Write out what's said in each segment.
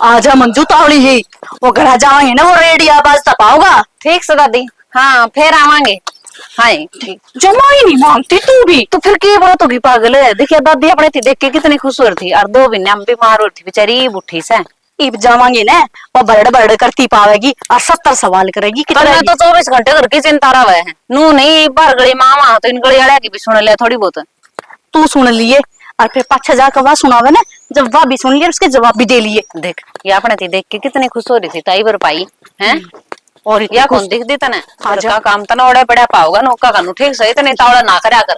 आजा मंजू तावड़ी ही वो घर जाएंगे ना वो रेडियो आवाज तपाओगा। ठीक से दादी। हाँ फिर आवांगे। हाँ ठीक। जमा ही नहीं मांगती तू भी। तो फिर की बात होगी पागल है। देखिए दादी अपने थी देख के कितनी खुश हो रही थी और 2 महीने हम बीमार हो रही थी बेचारी बुढ़ी से। इब जावांगे ना वो बरड़ बरड़ करती पावेगी और 70 सवाल करेगी पर मैं तो 24 घंटे घर की चिंता रहा है नू नहीं बार गली मामा तो इन गली वाले की भी सुन लिया थोड़ी बहुत। तू सुन लिए और फिर पाछा जाकर वहां सुनावे ना जवाब भी सुन लिए उसके जवाब भी दे लिए। देख ये अपने थी देख के कितनी खुश हो रही थी ताई बर पाई है। और या कौन दिख दी तने का काम तना ओड़े बड़ा पाओगा नौका का ठीक सही तने तावड़ा ना करया कर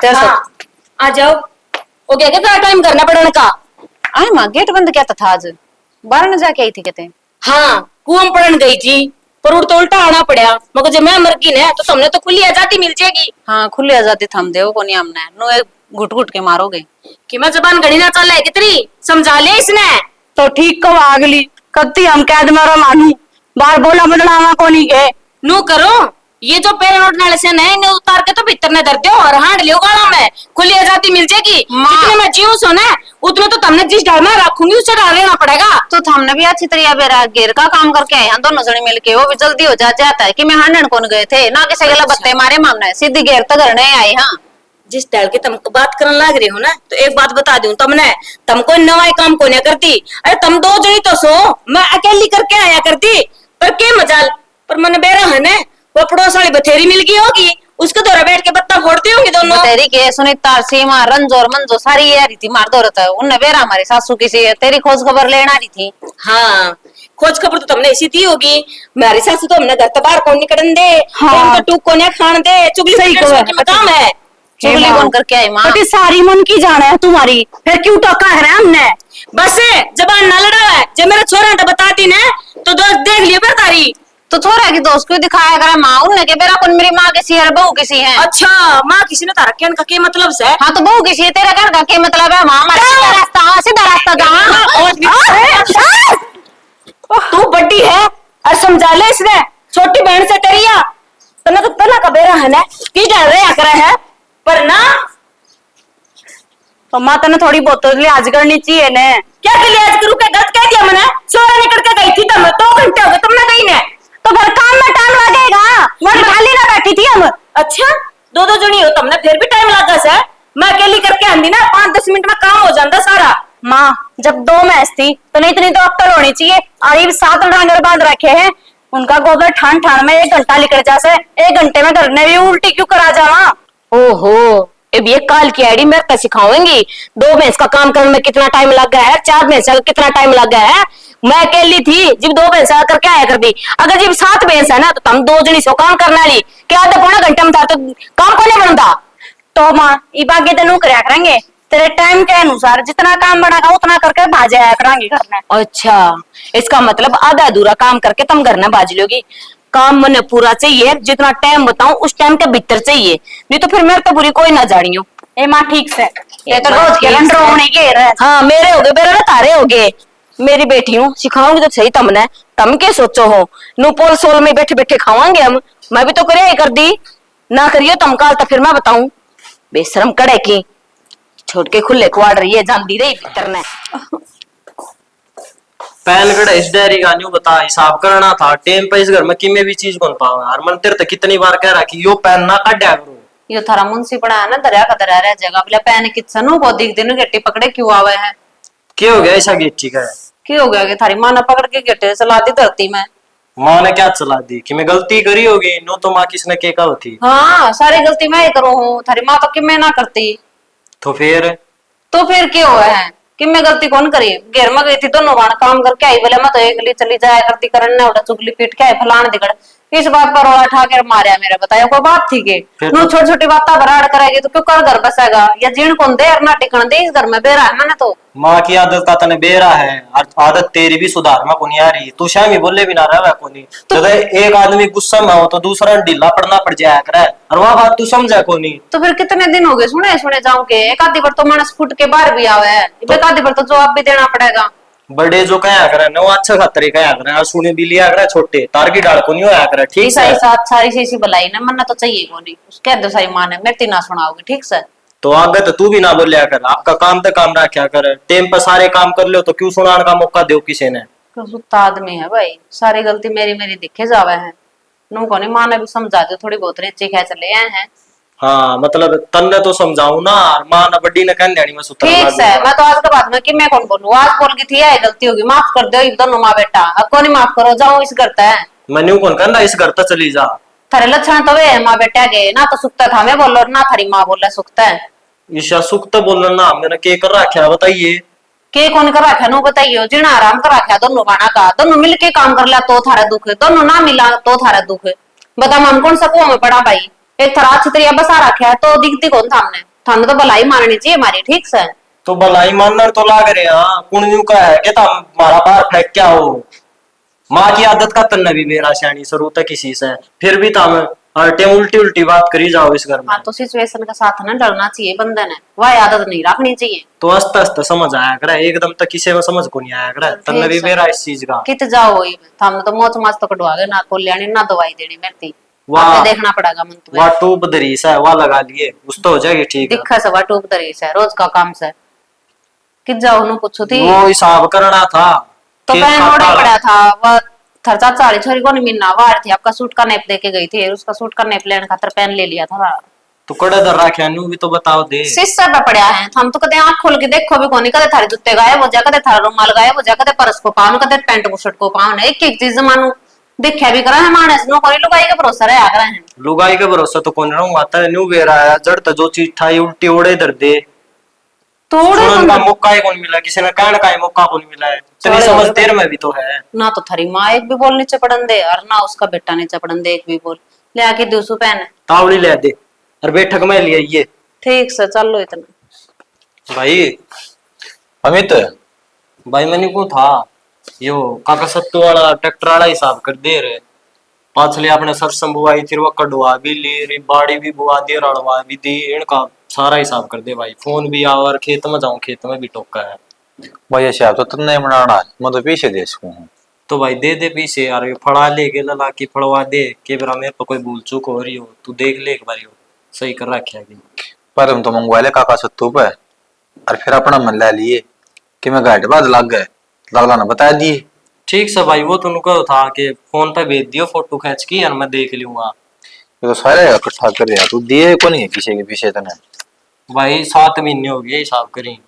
तेरे से आ जाओ। ओ क्या क्या टाइम करना पड़ने का। आई मां गेट बंद क्या था आज बाहर न जाके आई थी कहते। हाँ कुआं पड़न गई थी पर उड़ तो उल्टा आना पड़ा मगर जब मैं मर गई ना तो तुमने तो खुली आजादी मिल जाएगी। हाँ खुली आजादी थम देव को नहीं हमने नो एक घुट घुट के मारोगे कि मैं जबान घड़ी ना चल है कितनी समझा ले इसने। तो ठीक कब आगली कत्ती हम कैद में मानू बार बोला बदलावा को नहीं के नू करो ये जो पैर उठने वाले से नए ने उतार के तो भीतर न धरते हो और हांड लियो गाला में खुली आजादी मिल जाएगी। जितने मैं जीव सो ना उतने तो तुमने जिस डाल में रखूंगी उसे डाल लेना पड़ेगा। तो हमने भी अच्छी तरीके बेरा घेर का काम करके आए हम दोनों जने मिलके वो भी जल्दी हो जाता है कि मैं हांडन कौन गए थे ना किसी गला बत्ते मारे मामने सीधी घेर तो घर नहीं आई। हाँ जिस टाइल की तुमको बात करने लग रही हो ना तो एक बात बता दूं तुमने तुमको नवा काम को नहीं करती। अरे तुम 2 जनी तो सो मैं अकेली करके आया करती पर के मजाल पर मन बेरा है ना वो पड़ोस वाली बथेरी मिल गई होगी उसके द्वारा बैठ के पत्ता फोड़ती होंगी दोनों। बथेरी के सुनीता सीमा रंजो और मंजो सारी ये रही थी मार दो रहता है उनने बेरा हमारी सासू की सी तेरी खोज खबर लेना रही थी। हाँ खोज खबर तो तुमने ऐसी दी होगी हमारी सासू तो हमने घर तो बाहर कौन निकलन दे। हाँ। टूक को नहीं खान दे चुगली सही काम है चुगली कौन करके आई माँ सारी मन की जाना है तुम्हारी फिर क्यों टोका है हमने बस जबान ना लड़ा है जब मेरा छोरा तो बताती ना तो दोस्त देख लियो बेतारी तो छोरा की दोस्त क्यों दिखाया करा माँ उनने के बेरा कौन मेरी माँ किसी है बहू किसी है। अच्छा माँ किसी ने तारा कहने का क्या मतलब से। हाँ तो बहू किसी है तेरा कहने का क्या मतलब है माँ हमारा सीधा रास्ता जा। तू बड़ी है और समझा ले इसने छोटी बहन से करिया तना तो तना का बेरा है ना की डर रहे आकर है पर ना तो माँ तने थोड़ी बहुत तो लिहाज करनी चाहिए ने। क्या के लिहाज करूँ क्या गलत कह दिया मैंने सोरा निकल के गई थी तुम 2 घंटे हो गए तुमने गई ने तो फिर काम में टाइम लगेगा वही खाली ना बैठी थी हम। अच्छा 2 जनी हो तुमने फिर भी टाइम लगा से मैं अकेली करके आंदी ना 5-10 मिनट में काम हो जाता सारा। माँ जब 2 मैच थी तो नहीं इतनी तो अक्ल होनी चाहिए और ये 7 डांगर बांध रखे हैं उनका गोबर ठान ठान में 1 घंटा निकल जासे 1 घंटे में घर ने भी उल्टी क्यों करा जावा। ओहो अब ये काल की आईडी मैं कैसे सिखाऊंगी 2 भैंस का काम करने में कितना टाइम लग गया है 4 भैंस का कितना टाइम लग गया है। मैं अकेली थी जब 2 भैंस करके आया करती अगर जब 7 भैंस है ना तो तुम 2 जनी सो काम करना ली क्या आधा पौना घंटा में था तो काम को नहीं बनता। तो माँ ये बाकी तो नू करया करेंगे तेरे टाइम के अनुसार जितना काम बढ़ागा उतना करके बाजे आया करेंगे करना। अच्छा इसका मतलब आधा अधूरा काम करके तुम घर में बाज लोगी काम मैंने पूरा चाहिए जितना टाइम बताऊं उस टाइम के भीतर चाहिए नहीं तो फिर मेरे तो बुरी कोई ना जानियो। ए माँ ठीक से ये तो रोज के होने के हाँ मेरे हो गए मेरे तारे हो गए मेरी बेटी हूँ सिखाऊंगी तो सही तुमने तुम क्या सोचो हो नू पोल सोल में बैठे बैठे खावांगे हम मैं भी तो करे कर दी ना करियो तुम काल तो फिर मैं बताऊं बेशरम कड़े की छोड़ के खुले कुआड़ रही है जानती रही भीतर ने पैन कड़ा इस डायरी का न्यू बता हिसाब करना था टेम पे इस घर में किमे भी चीज कौन पावे हर मन तेरे तो कितनी बार कह रहा कि यो पैन ना काटा करो यो थारा मुंशी पड़ा है ना दरिया का दरिया रह जाएगा बोले पैन किसनो को दिख दिन गट्टी पकड़े क्यों आवे हैं क्या हो गया ऐसा गेटी का क्यों हो गया कि थारी माँ ने पकड़ के गट्टे चला दी धरती में। माँ ने क्या चला दी कि मैं गलती करी होगी नो तो माँ किसने के का होती। हाँ सारी गलती मैं ही करूँ हूँ थारी माँ तो कि मैं ना करती तो फिर क्या हुआ है कि मैं गलती कौन करी घेर में गई थी दोनों बाण काम करके आई बोले मैं तो एक चली जाया करती करने उड़ा चुगली पीट के आई फलान दिगड़ इस बात पर रोड़ा ठा के मारा मेरे बताया कोई बात थी के नो छोटी छोटी बात बराड़ करेगी तो क्यों कर घर बसेगा या जीण कौन दे ना टिकन दे इस घर में बेरा है मैंने तो माँ की आदत का तने बेरा है और आदत तेरी भी सुधार में को नहीं आ रही तू शामी बोले भी ना रहा को नहीं तो एक आदमी गुस्सा में हो तो दूसरा ढीला पड़ना पड़ जाया करे और वह बात तू समझा को नहीं। तो फिर कितने दिन हो गए सुने सुने जाऊं के एक आधी बार तो मानस फुट के बाहर भी आवे है एक आधी बार तो जवाब भी देना पड़ेगा। बड़े जो कया करे नो अच्छा खातरे कया करे और सुने भी लिया करे छोटे तार की डाल को नहीं होया करे ठीक है साथ सारी सी भलाई ना मन्ना तो चाहिए को नहीं उसके दो सारी मां ने मेरे ना सुनाओगी ठीक से तो आगे तो तू भी ना बोलिया कर, आपका काम तो काम रखा कर, टेम पर सारे काम कर लो तो क्यों सुनाने का मौका दो किसी ने। सुता आदमी है भाई, सारी गलती मेरी मेरी दिखे जावे है। नु को नहीं माँ ने भी समझा दो थोड़ी बहुत, नीचे खेच ले आए हैं। हाँ मतलब तन्ने तो समझाऊ ना, माँ ने बड्डी ने कह देनी मैं सुतर ठीक लागू। है, मैं तो आज के बाद में कि मैं कौन बोलूं, आज बोल गई थी ये गलती होगी, माफ कर दो दोनों माँ बेटा, अब को नहीं माफ करो, जाओ इस करता है। मैंने कौन कहना इस घर तक चली जा। थारे लक्षण तो वे है माँ बेटा के, ना तो सुखता था मैं बोलो ना थारी माँ बोला सुखता है। ईशा सुख तो बोलना ना, मैंने के कर रखा बताइए। के कौन कर रखा नो बताइयो, जीना आराम कर रखा दोनों बाना का, दोनों मिल के काम कर लिया तो थारा दुख है, दोनों ना मिला तो थारा दुख है। बता हम कौन सा कुआं में पड़ा भाई, एक थारा छतरिया बसा रखा है तो दिखती कौन थामने, थाने तो भलाई मारनी चाहिए हमारी, ठीक से। तो भलाई मानना तो लाग रहे हाँ, पुण्य का है कि तुम हमारा बार फेंक क्या हो। माँ की आदत का तन्ने भी मेरा श्याणी शुरू तक किसी से, फिर भी तुम अल्टे उल्टी उल्टी बात करी जाओ इस घर में। हाँ तो सिचुएशन के साथ ना डरना चाहिए बंदे ने, वह आदत नहीं रखनी चाहिए। तो अस्त अस्त समझ आया करे, एकदम तक किसी में समझ को नहीं आया करे, तन्ने भी मेरा इस चीज का। कित जाओ हमने तो मोच माच तो कटवा गए, ना को लेनी ना दवाई देनी मेरी, वाह। आपने देखना पड़ेगा मन तुम्हें। वह टूब दरीस है वह लगा लिए, उस तो हो जाएगी ठीक है। दिखा सवा टूक दरीस है, रोज का काम से कित जाओ नु पूछो थी। वो हिसाब करना था तो कि पहन खाता- ओढ़ा पड़ा था, वह थर चाचा वाली छोरी को नहीं मिलना वार थी, आपका सूट का नेप देके गई थी, उसका सूट का नेप लेने खातर पेन ले लिया था। तो कड़े दर रखे न्यू भी तो बताओ दे। शीशा पे पड़ा है, हम तो कदे आंख खोल के देखो भी कोनी, कदे थारे जूते गायब हो जा, कदे थारा रुमाल गायब हो जा, कदे पर्स को पाउन, कदे पैंट को शर्ट को पाउन, एक एक चीज मानू देखा भी करा है मानस नो कोई लुगाई का भरोसा रहा करा है। लुगाई के भरोसा तो कौन रहूंगा, तेरे न्यू बेरा है जड़ तो जो चीज था उल्टी ओड़े दर दे। थोड़े सुनन का मौका ही कौन मिला, किसी ने कहने का ही मौका कौन मिला है, तेरी चलो, समझ देर में भी तो है। ना तो थारी माँ एक भी बोल नीचे पड़न दे, और ना उसका बेटा नीचे पड़न दे एक भी बोल, ले आके दूसू पहन। तावड़ी ले दे और बैठक में लिया ये। ठीक से चल लो इतना। भाई अमित भाई मैंने को था यो काका सत्तू वाला ट्रैक्टर वाला हिसाब कर दे रहे, पाछले अपने सरसम बुआई थी वो कटवा भी ली री, बाड़ी भी बुआ दी, रड़वा भी दी, इनका सारा हिसाब कर दे भाई। फोन भी आओ और खेत में जाऊं, खेत में भी टोका है भाई ऐसे तो तुमने बनाना, मैं तो पीछे देश को हूँ। तो भाई दे दे पीछे यार, ये फड़ा ले के लला की फड़वा दे के बरा, मेरे पे कोई भूल चूक हो रही हो तू देख ले एक बार, यो सही कर रखा है। पर हम तो मंगवा ले काका सत्तू पे, और फिर अपना मन ला लिए कि मैं गाइड बाज लग गए, लगला ना बता दिए। ठीक से भाई, वो तो कहो था कि फोन पे भेज दियो फोटो खींच की और मैं देख लूंगा। ये तो सारे इकट्ठा कर दिया, तू दिए को नहीं है किसी के पीछे तने। भाई 7 महीने हो गए हिसाब करी।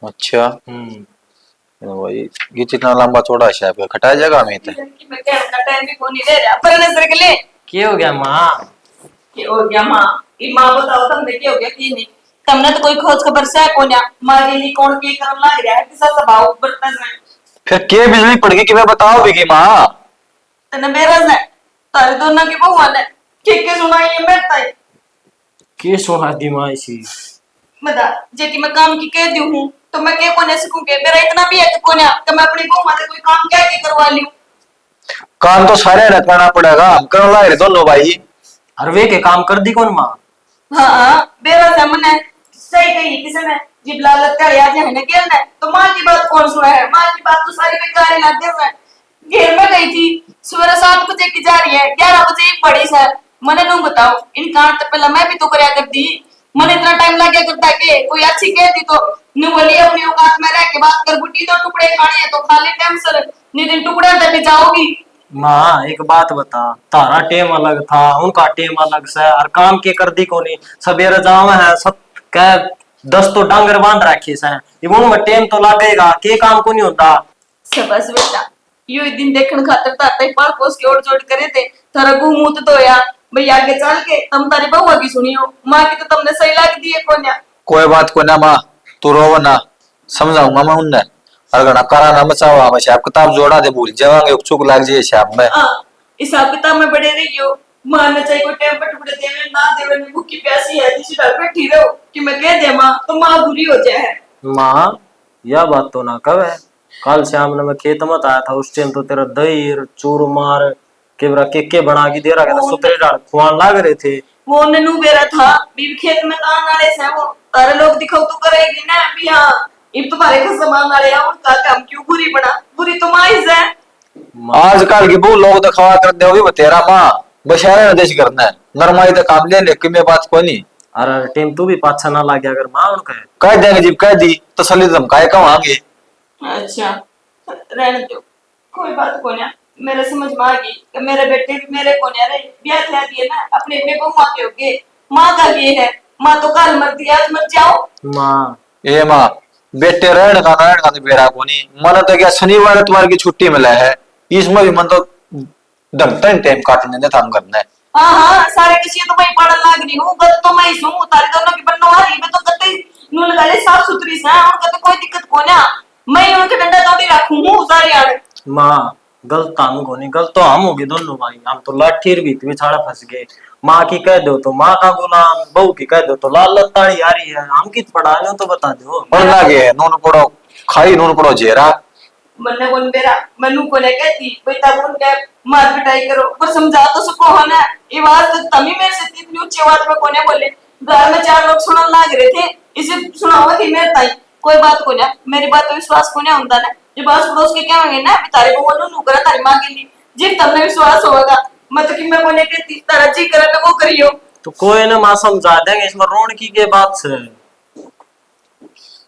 अच्छा हम्म तो भाई ये जितना लंबा चौड़ा है आपका खटाया जाएगा अमित। मैं क्या अपना टाइम भी कोनी ले रहा पर नजर के लिए क्या हो गया माँ? के हो गया मां ई मां बताओ तुमने क्या हो गया की नहीं, तुमने तो कोई खोज खबर से कोन्या मारे लिए कौन की करन लग रहा है, किसा स्वभाव बरतन है फिर के बिजली पड़ गई कि मैं बताओ भी कि माँ तने मेरा से तारे दोनों की बहुआ ने के सुनाई है मैं ताई के सुना दी माँ इसी? बता जे कि मैं काम की कह दी हूं तो मैं के कोने सकूं के मेरा इतना भी है कि कोन्या कि मैं अपनी बहुआ से कोई काम क्या के करवा लूं। काम तो सारे ने करना पड़ेगा, हम करने लग रहे दोनों भाई। और वे के काम कर दी कौन माँ? हां बेरा से मने सही कही किसी ने जिब लालत का याद है ना क्या ना, तो मां की बात कौन सुना है, मां की बात तो सारी बेकार है लाते हैं। घेर में गई थी सुबह 7 बजे की जा रही है, 11 बजे एक बड़ी सर मने नु बताओ इन काम तो पहले मैं भी तो करया करती, मने इतना टाइम लग गया करता के कोई अच्छी कहती तो नु बोली अपनी औकात में रह के बात कर, बुटी तो टुकड़े खाने हैं तो खाली टाइम सर निदिन टुकड़े तक भी जाओगी। माँ एक बात बता, तारा टेम अलग था उनका टेम अलग से, और काम के कर दी कोनी सवेरे जाओ है सब कह 10 तो डांगर बांध रखे से, ये में टेम तो लगेगा के काम को नहीं होता। सबस बेटा यो दिन देखन खातर ताते पाल पोस के ओढ़ जोड़ करे थे थारा गु मुंह तो या भई आगे चल के तुम तारी बहुआ की सुनियो, मां की तो तुमने सही लग दी है कोन्या। कोई बात को ना माँ, तू रोव ना, समझाऊंगा मैं उन्हें, अगर ना करा ना मचाओ हम हिसाब किताब जोड़ा दे, भूल जावांगे चुक लग जाए हिसाब में। हां हिसाब किताब में बड़े रहियो, मां ने चाहे कोई टाइम पर टुकड़े देवे ना देवे ने भूखी प्यासी है जिस डर बैठी रहो कि मैं कह दे मां तो मां बुरी हो जाए। माँ यह बात तो ना कहे, कल शाम ने मैं खेत में आया था उस टाइम तो तेरा दही चूरमार केवरा के बना के दे रहा था, सुतरे डाल खुआन लाग रहे थे। वो ननू बेरा था बीबी खेत में काम वाले से वो तारे लोग दिखाओ तो करेगी ना भी हां इब तुम्हारे घर सामान वाले हैं उनका काम क्यों बुरी बना, बुरी तो मां ही है। आजकल की वो लोग दिखावा कर दे भी तेरा माँ बशारे देश करना है, नरमाई तो काम ले ले कि मैं बात को नहीं। अरे टीम तू भी पाछा ना लागे अगर मां उनका है। कह देंगे जीप कह दी तसल्ली तो हम काय कमांगे। अच्छा रहने दो, कोई बात को ना। मेरे समझ में आ गई कि मेरे बेटे भी मेरे को नहीं रहे ब्याह थे दिए ना अपने अपने को माँ के होगे। माँ का ये है, माँ तो कल मर दिया आज मर जाओ। मां ए माँ बेटे रहने का तो बेरा को नहीं मन तो क्या शनिवार तुम्हारी की छुट्टी मिला है इसमें भी मन तो ढंगता टाइम काटने ने काम करना है। हाँ हाँ सारे किसी तो मैं पढ़न लाग रही हूँ गत तो मैं हूँ तारी दोनों की बनने वाली मैं तो कतई नून गाले साफ सुथरी से उनका तो कोई दिक्कत को ना। मैं उनके डंडा तो नहीं रखूँ सारे यार। मां गलत हम को नहीं गलत तो हम होगी दोनों भाई हम तो लाठीर भी बिछाड़ा फंस गए। माँ की कह दो तो माँ का गुलाम बहू की कह दो तो लाल लताड़ी आ रही है हम कित पढ़ा लो तो बता दो। पढ़ना के है नून पड़ो खाई नून पड़ो जेरा। मन्ने कोन बेरा मनु को ने कहती भाई तब उनके मार पिटाई करो पर समझा तो सको हो ना। ये बात तो तभी मेरे से इतनी ऊंची आवाज में कोने बोले घर में 4 लोग सुनने लग रहे थे इसे सुनावा थी मेरे ताई। कोई बात को ना मेरी बात पे विश्वास को नहीं होता ना जो बात पड़ोस के क्या होंगे ना तारे को बोलो नु करा तारी मां के लिए जिन तब विश्वास होगा मत कि मैं कोने कहती तारा जी करे ना वो करियो। तो कोई ना माँ समझा देंगे इसमें रोन की के बात से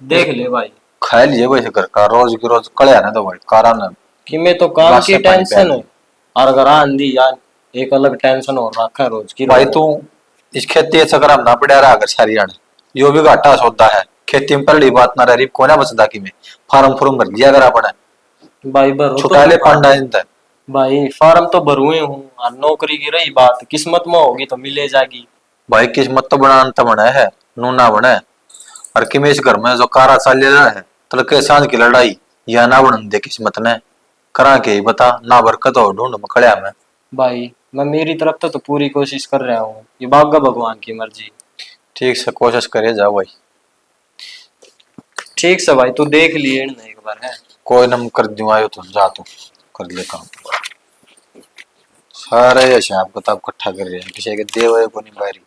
देख ले भाई। खा लिए वैसे घर का रोज की रोज कड़े ना तो भाई कारण कि मैं तो काम बस की से पानी टेंशन पहन। है और अगर आंधी यार एक अलग टेंशन और रखा है रोज की भाई तू इस खेती चक्कर हम ना पड़ा रहा अगर सारी आने यो भी घाटा सोता है खेती में पहली बात ना रही कोना बचदा की में फार्म फुर्म भर दिया अगर अपने भाई भरो छुटा ले पांडा इंता भाई फार्म तो भरुए हूँ और नौकरी की रही बात किस्मत में होगी तो मिले जाएगी। भाई किस्मत तो बनाना बना है नूना बना है और किमेश घर में जो कारा चाल रहा है तो के सांझ की लड़ाई या ना बन दे किस्मत ने करा के ही बता ना बरकत हो ढूंढ मकड़िया में। भाई मैं मेरी तरफ तो पूरी कोशिश कर रहा हूँ ये बागा भगवान की मर्जी। ठीक से कोशिश करे जाओ भाई। ठीक से भाई तू देख लिए ना एक बार है कोई नम कर दूं आयो तो जा तू कर ले काम सारे हिसाब किताब इकट्ठा कर रहे हैं किसी के देव को नहीं बारी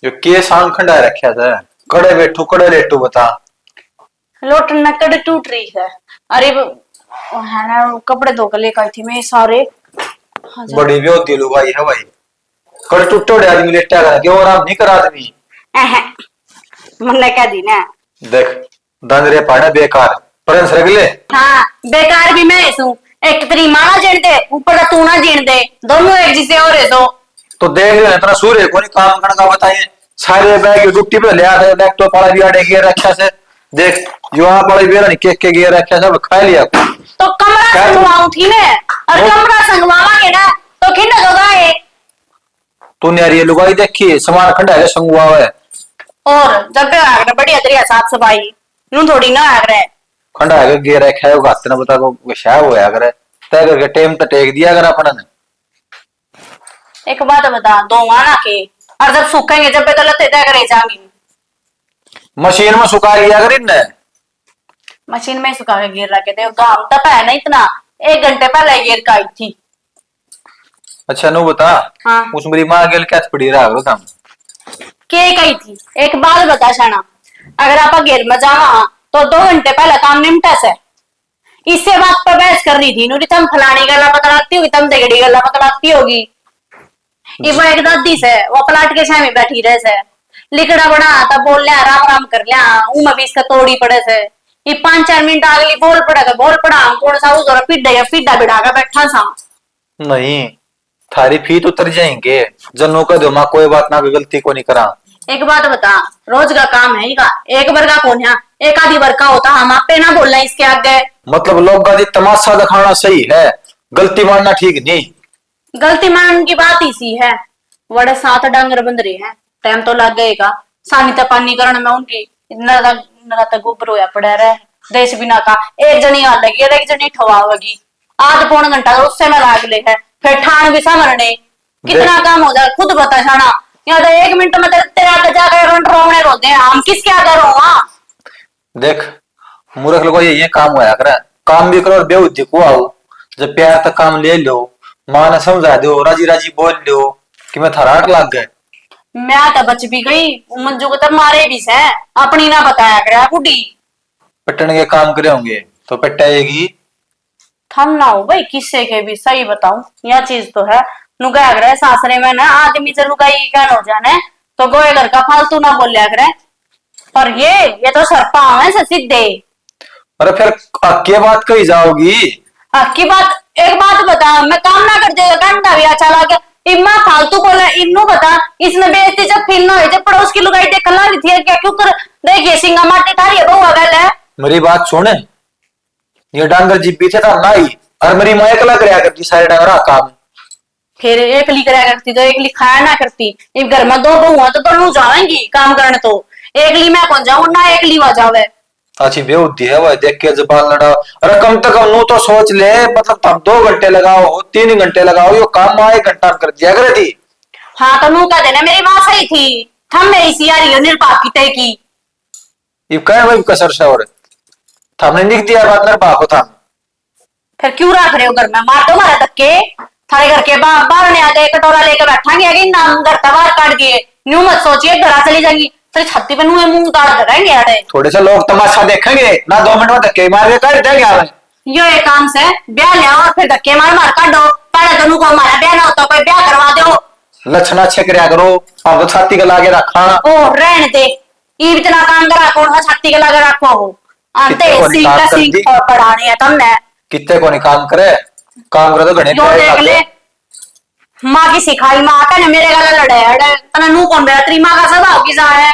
जो के सांग खंडा रखा था कड़े बैठू कड़े लेटू बता लोट नकड़ टूट रही है। अरे है ना कपड़े धो कर लेकर आई थी मैं सारे। हाँ जी। बड़ी भी होती लुगाई है भाई कड़े टूटे उड़े आदमी लेटा कर क्यों आराम नहीं करा आदमी मैंने कह दी ना। देख दांदरे पाड़ा बेकार परंस रगले हाँ बेकार भी मैं हूँ एक तेरी माँ ना जीण दे ऊपर का तू ना जीण दे दोनों एक जिसे और है तो देख ले इतना सूर्य को नहीं काम करने का बताइए सारे बैग ड्यूटी पे ले आते लैपटॉप वाला भी आड़े गियर रखा से देख जो आप वाले बेरा नहीं के गियर रखा सब खा लिया तो कमरा संगवाऊं थी मैं और कमरा संगवावांगे ना तो किन होगा है। तूने यार ये लुगाई देखी सामान खंडा है संगुआ है और जब पे आगरा बढ़िया तरीका साफ सफाई यूं थोड़ी ना आगरा खंडा है गियर रखा है गात ना बता को शाह होया करे तय करके टाइम तो टेक दिया कर अपना ने। एक बात बता दो आना के और जब सूखेंगे जब पे तो लते तय करे जाएंगी मशीन में सुखा लिया कर इनने मशीन में सुखा के गिर रखे थे गांव तक है ना इतना 1 घंटे पहले गिर का आई थी। अच्छा नु बता हाँ। उस मेरी मां गेल क्या पड़ी रहा करो काम के कही थी एक बात बता शाना अगर आप गिर में जावा तो 2 घंटे पहले काम निपटा से इससे बात पर बहस कर रही थी नूरी तुम फलानी गला बतलाती होगी तुम देगड़ी गला बतलाती होगी। ये वो एक दादी से वो प्लाट के छाया में बैठी रहे से लिकड़ा बना तब बोल लिया राम राम कर लिया उम अभी इसका तोड़ी पड़े से ये 5-4 मिनट अगली बोल पड़ा तो बोल पड़ा कौन सा उधर पिड्डा बिठा कर बैठा सा नहीं थारी फीत उतर जाएंगे जनो का दो मां कोई बात ना गलती को नहीं करा। एक बात बता रोज का काम है का एक बार का कौन है एक आधी बार का होता हम आप पे ना बोलना इसके आगे मतलब लोग गादी तमाशा दिखाना सही है गलती मानना ठीक नहीं। गलती मान की बात इसी है बड़े 7 डांगर बंद रहे हैं टाइम तो लग गएगा सानी तो पानी करण में उनकी इतना तक ऊपर होया पड़ा रहे देश बिना का एक जनी आ लगी एक जनी ठवावगी आध पौन घंटा तो उससे में लाग ले है फिर ठाण भी समरने कितना काम हो जाए खुद बता जाना यहाँ तो 1 मिनट में तेरे आगे जाकर रोने रोते हैं हम किस क्या करो वहां देख मूर्ख लोगों ये काम होया करे काम भी करो और बेउद्दी को आओ जब प्यार तक काम ले लो मां ने समझा दो राजी राजी बोल लो कि मैं थराट लग गए मैं तो बच भी गई मंजू को तो मारे भी से अपनी ना बताया करे बुढ़ी पटन के काम करे होंगे तो पटाएगी थम ना हो भाई किससे के भी सही बताऊं यह चीज तो है नु क्या करे सासरे में ना आदमी जरूर का ही कहना हो जाने तो गोए घर का फालतू ना बोलिया करे। पर ये तो सरपा है सीधे। अरे फिर के बात कही जाओगी? की बात एक बात बता, मैं काम ना कर देगा घंटा भी अच्छा लगे इम्मा फालतू बोला इन्नू बता, इसने बेइज्जती जब फील ना हो जब पड़ोस की लुगाई देख कला रही थी क्या क्यों कर देखिए सिंगा माटी थारी है बहु अगल है। मेरी बात सुने, ये डांगर जी पीछे था ना ही और मेरी माँ एकला कराया करती सारे डांगरा काम। फिर एक ली कराया करती तो एक ली खाया ना करती। इस घर में दो बहुआ तो दोनों जाएंगी काम करने तो एक ली मैं कौन जाऊं ना एक ली वहां जावे। अच्छी बेउद्दी है वह देख के जबान लड़ा। अरे कम से कम नू तो सोच ले, मतलब तुम 2 घंटे लगाओ 3 घंटे लगाओ, यो काम माँ 1 घंटा कर दिया करे थी। हाँ तो नू कह देना मेरी माँ सही थी, थम मेरी सियारी हो निरपाप की तय की। ये कहे भाई कसर से और हमने लिख दिया बात मेरे बाप को था। फिर क्यों रख रहे हो घर में, मार दो मारा धक्के। थारे घर के बाहर ने आके कटोरा लेकर बैठांगे आगे नाम घर तबार काट दिए। न्यू मत सोचिए घर चली जाएगी तो छत्ती पे मुंह मुंह उतार करेंगे यार। थोड़े से लोग तमाशा देखेंगे ना, 2 मिनट में धक्के मार के काट देंगे हमें। यो एक काम से ब्याह ले आओ और फिर धक्के मार मार काट दो। पहले दोनों को हमारा ब्याह ना होता कोई ब्याह करवा दो। लक्षण अच्छे करया करो, अब तो छाती का लागे रखा। ओ रहने दे, ये इतना काम करा कौन सा छत्ती के लगे रखो हो अंते सिंह का सिंह और बढ़ाने है तुमने। कितने को नहीं काम करे, काम करे तो घने यो देख ले माँ की सिखाई माँ का मेरे गला लड़े अड़े तना नू कौन बेरा तेरी माँ का स्वभाव किसा है।